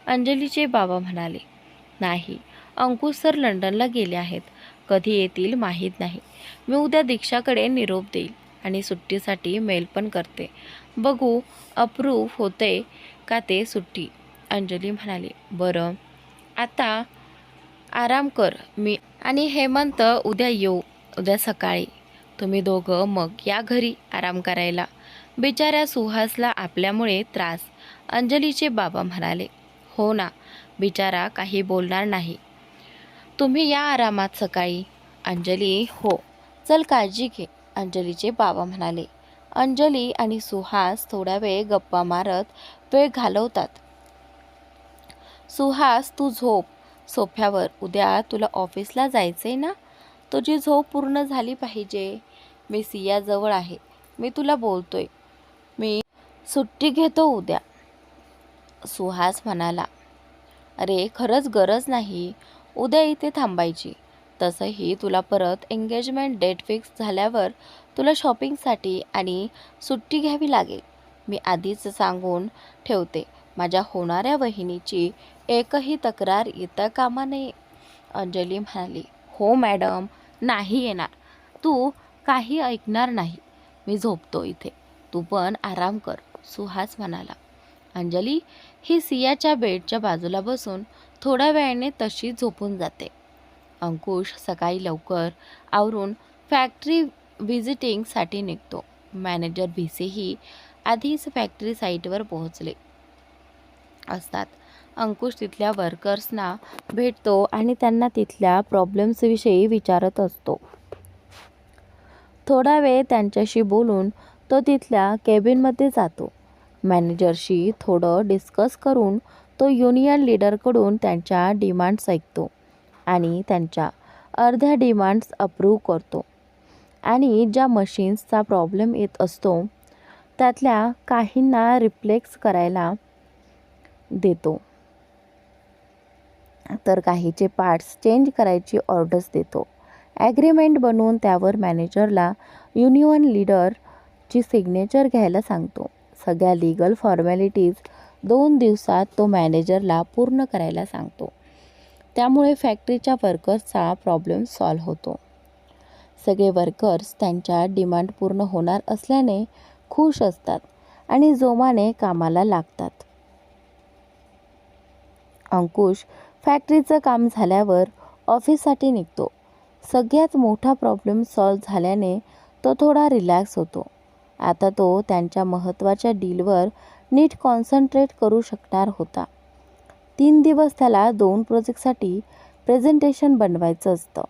अंजलीचे बाबा म्हणाले. नाही, अंकुश सर लंडनला गेले आहेत. कधी येतील माहीत नाही. मी उद्या दीक्षाकडे निरोप देईल आणि सुट्टीसाठी मेल पण करते. बघू अप्रूव्ह होते का ते सुट्टी. अंजली म्हणाली. बरं, आता आराम कर. मी आणि हेमंत उद्या येऊ. उद्या सकाळी तुम्ही दोघं मग या घरी आराम करायला. बिचाऱ्या सुहासला आपल्यामुळे त्रास, अंजलीचे बाबा म्हणाले. हो ना, बिचारा काही बोलणार नाही. तुम्ही या आरामात सकाळी. अंजली. हो, चल काळजी घे, अंजलीचे बाबा म्हणाले. अंजली आणि सुहास थोडा वेळ गप्पा मारत वेळ घालवतात. सुहास, तू झोप सोफ्यावर. उद्या तुला ऑफिसला जायचंय ना? तुझी झोप पूर्ण झाली पाहिजे. मी सियाजवळ आहे, मी तुला बोलतोय. मी सुट्टी घेतो उद्या. सुहास म्हणाला. अरे खरंच गरज नाही उद्या इथे थांबायची. तसंही तुला परत एंगेजमेंट डेट फिक्स झाल्यावर तुला शॉपिंगसाठी आणि सुट्टी घ्यावी लागेल. मी आधीच सांगून ठेवते, माझ्या होणाऱ्या वहिनीची एकही तक्रार येता कामा नये. अंजली म्हणाली. हो मॅडम, नाही येणार. तू काही ऐकणार नाही. मी झोपतो इथे, तू पण आराम कर, सुहास म्हणाला. अंजली ही सियाच्या बेडच्या बाजूला बसून थोड्या वेळाने तशी झोपून जाते. अंकुश सकाळी लवकर आवरून फॅक्टरी व्हिजिटिंगसाठी निघतो. मॅनेजर भिसेही आधीच फॅक्टरी साईटवर पोहोचले असतात. अंकुश तिथल्या वर्कर्सना भेटतो आणि त्यांना तिथल्या प्रॉब्लेम्सविषयी विचारत असतो. थोडा वेळ त्यांच्याशी बोलून तो तिथल्या केबिनमध्ये जातो. मॅनेजरशी थोडं डिस्कस करून तो युनियन लीडरकडून त्यांच्या डिमांड्स ऐकतो आणि त्यांच्या अर्ध्या डिमांड्स अप्रूव्ह करतो आणि ज्या मशीन्सचा प्रॉब्लेम येत असतो त्यातल्या काहींना रिप्लेस करायला देतो, तर काहीचे पार्ट्स चेंज करायची ऑर्डर्स देतो. ॲग्रीमेंट बनवून त्यावर मॅनेजरला युनियन लीडरची सिग्नेचर घ्यायला सांगतो. सगळ्या लीगल फॉर्मॅलिटीज 2 दिवसात तो मॅनेजरला पूर्ण करायला सांगतो. त्यामुळे फॅक्टरीच्या वर्कर्सचा प्रॉब्लेम सॉल्व्ह होतो. सगळे वर्कर्स त्यांच्या डिमांड पूर्ण होणार असल्याने खुश असतात आणि जोमाने कामाला लागतात. अंकुश फॅक्टरीचं काम झाल्यावर ऑफिससाठी निघतो. सगळ्यात मोठा प्रॉब्लेम सॉल्व्ह झाल्याने तो थोडा रिलॅक्स होतो. आता तो त्यांच्या महत्त्वाच्या डीलवर नीट कॉन्सन्ट्रेट करू शकणार होता. 3 दिवस त्याला 2 प्रोजेक्टसाठी प्रेझेंटेशन बनवायचं असतं.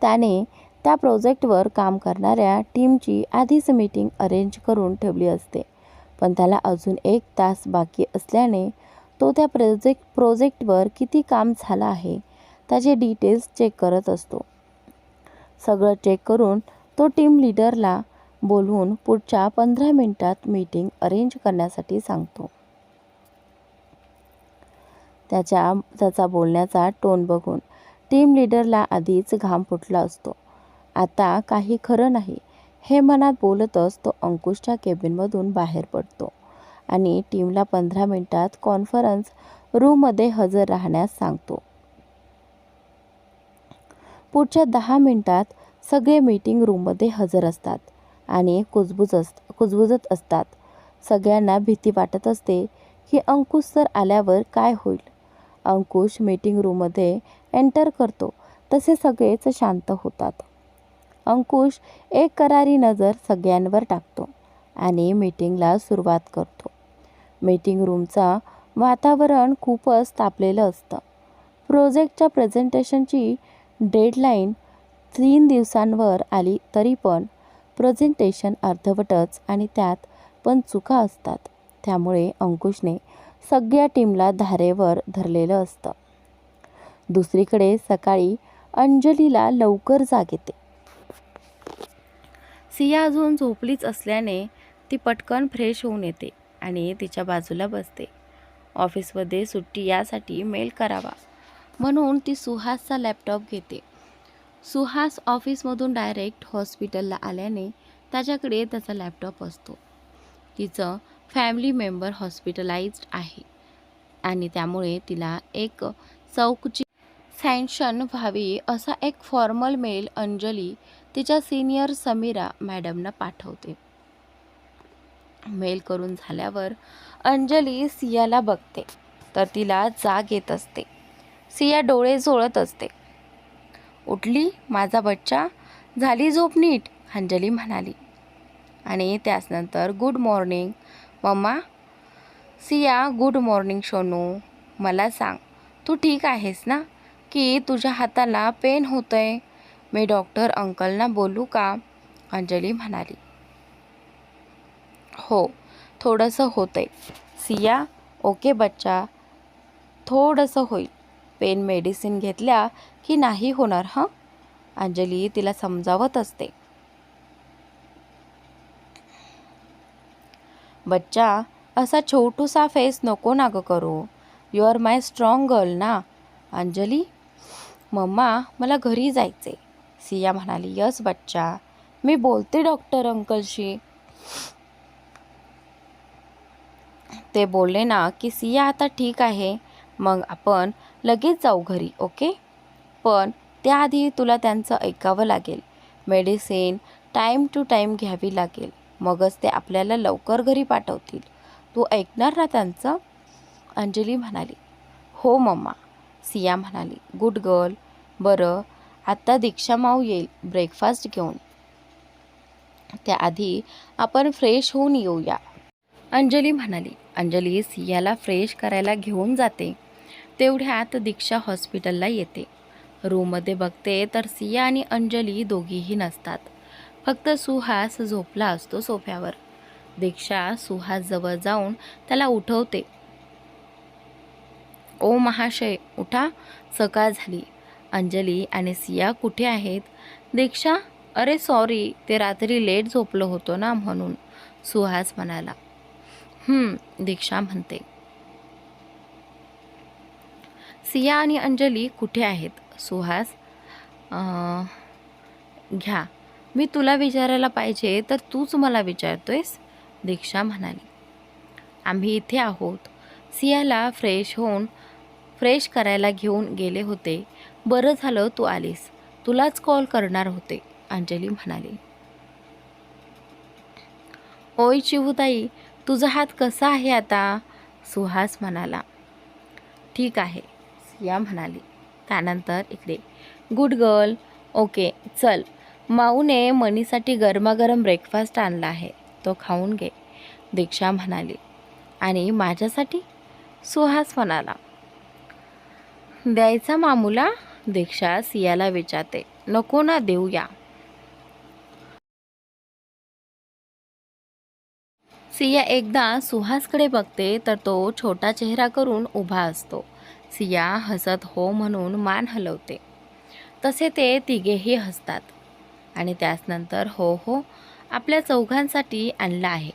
त्याने त्या प्रोजेक्टवर काम करणाऱ्या टीमची आधीच मीटिंग अरेंज करून ठेवली असते, पण त्याला अजून 1 तास बाकी असल्याने तो त्या प्रोजेक्टवर किती काम झालं आहे त्याचे डिटेल्स चेक करत असतो. सगळं चेक करून तो टीम लीडरला बोलवून पुढच्या 15 मिनिटात मीटिंग अरेंज करण्यासाठी सांगतो. त्याचा बोलण्याचा टोन बघून टीम लीडरला आधीच घाम फुटला असतो. आता काही खरं नाही हे मनात बोलतच तो अंकुशच्या केबिनमधून बाहेर पडतो आणि टीमला 15 मिनिटात कॉन्फरन्स रूममध्ये हजर राहण्यास सांगतो. पुढच्या 10 मिनिटात सगळे मीटिंग रूममध्ये हजर असतात आणि कुजबुजत असतात. सगळ्यांना भीती वाटत असते की अंकुश सर आल्यावर काय होईल. अंकुश मीटिंग रूममध्ये एंटर करतो तसे सगळेच शांत होतात. अंकुश एक करारी नजर सगळ्यांवर टाकतो आणि मीटिंगला सुरुवात करतो. मीटिंग रूमचा वातावरण खूपच तापलेलं असतं. प्रोजेक्टच्या प्रेझेंटेशनची डेडलाईन 3 दिवसांवर आली तरी पण प्रेझेंटेशन अर्धवटच आणि त्यात पण चुका असतात. त्यामुळे अंकुशने सगळ्या टीमला धारेवर धरलेलं असतं. दुसरीकडे सकाळी अंजलीला लवकर जाग येते. सिया अजून झोपलीच असल्याने ती पटकन फ्रेश होऊन येते आणि तिच्या बाजूला बसते. ऑफिसमध्ये सुट्टी यासाठी मेल करावा म्हणून ती सुहासचा लॅपटॉप घेते. सुहास ऑफिसमधून डायरेक्ट हॉस्पिटलला आल्याने त्याच्याकडे त्याचा लॅपटॉप असतो. तिचं फॅमिली मेंबर हॉस्पिटलाइज्ड आहे आणि त्यामुळे तिला एक चौकची सँक्शन व्हावी असा एक फॉर्मल मेल अंजली तिच्या सिनियर समीरा मॅडमना पाठवते. मेल करून झाल्यावर अंजली सियाला बघते तर तिला जाग येत असते. सिया डोळे चोळत असते. उठली माझा बच्चा, झाली झोप नीट, अंजली म्हणाली. आणि त्याचनंतर गुड मॉर्निंग मम्मा. Siya good morning Sonu. मला सांग तू ठीक आहेस ना, की तुझ्या हाताला पेन होतंय? मी डॉक्टर अंकलना बोलू का? अंजली म्हणाली. हो थोडंसं होतंय. सिया ओके बच्चा, थोडंसं होईल. पेन मेडिसिन घेतल्या की नाही होणार हं. अंजली तिला समजावत असते. बच्चा असा छोटूसा फेस नको ना गं करू. You are my strong girl ना. अंजली मम्मा मला घरी जायचे. सिया म्हणाली. यस बच्चा, मी बोलते डॉक्टर अंकलशी. ते बोलले ना की सिया आता ठीक आहे, मग आपण लगेच जाऊ घरी ओके. पण त्याआधी तुला त्यांचं ऐकावं लागेल. मेडिसिन टाईम टू टाईम घ्यावी लागेल, मगच ते आपल्याला लवकर घरी पाठवतील. तू ऐकणार ना त्यांचं? अंजली म्हणाली. हो मम्मा. सिया म्हणाली. Good girl. बरं आत्ता दीक्षा माऊ येईल ब्रेकफास्ट घेऊन, त्याआधी आपण फ्रेश होऊन येऊया, अंजली म्हणाली. अंजली सियाला फ्रेश करायला घेऊन जाते. तेवढ्यात दीक्षा हॉस्पिटलला येते. रूममध्ये बघते तर सिया आणि अंजली दोघीही नसतात. फक्त सुहास झोपला असतो सोफ्यावर. दीक्षा सुहास जवळ जाऊन त्याला उठवते. ओ महाशय उठा, सकाळ झाली. अंजली आणि सिया कुठे आहेत? दीक्षा अरे सॉरी, ते रात्री लेट झोपलो होतो ना म्हणून, सुहास म्हणाला. दीक्षा म्हणते. सिया आणि अंजली कुठे आहेत? सुहास घ्या, मी तुला विचारायला पाहिजे तर तूच मला विचारतोयस, दीक्षा म्हणाली. आम्ही इथे आहोत. सियाला फ्रेश करायला घेऊन गेले होते. बरं झालं तू आलीस, तुलाच कॉल करणार होते, अंजली म्हणाली. ओय चिवताई, तुझा हात कसा आहे आता? सुहास म्हणाला. ठीक आहे, सिया म्हणाली. त्यानंतर इकडे गुड गर्ल. ओके चल, माऊने मनीसाठी गरमागरम ब्रेकफास्ट आणला आहे, तो खाऊन घे, दीक्षा म्हणाली. आणि माझ्यासाठी? सुहास म्हणाला. द्यायचा मामूला? दीक्षा सियाला विचारते. नको ना देऊया. सिया एकदा सुहासकडे बघते तर तो छोटा चेहरा करून उभा असतो. सिया हसत हो म्हणून मान हलवते. तसे ते तिघेही हसतात आणि त्याचनंतर हो हो आपल्या चौघांसाठी आणला आहे,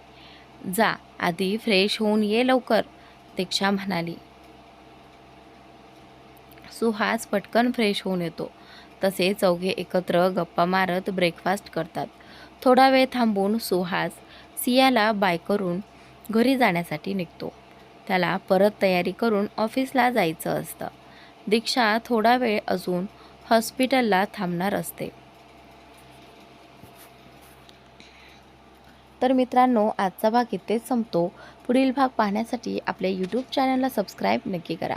जा आधी फ्रेश होऊन ये लवकर, दीक्षा म्हणाली. सुहास पटकन फ्रेश होऊन येतो. तसे चौघे एकत्र गप्पा मारत ब्रेकफास्ट करतात. थोडा वेळ थांबून सुहास सियाला बाय करून घरी जाण्यासाठी निघतो. त्याला परत तयारी करून ऑफिसला जायचं असतं. दीक्षा थोडा वेळ अजून हॉस्पिटलला थांबणार असते. तर मित्रांनो, आजचा भाग इथेच संपतो. पुढील भाग पाहण्यासाठी आपल्या यूट्यूब चॅनलला सबस्क्राईब नक्की करा.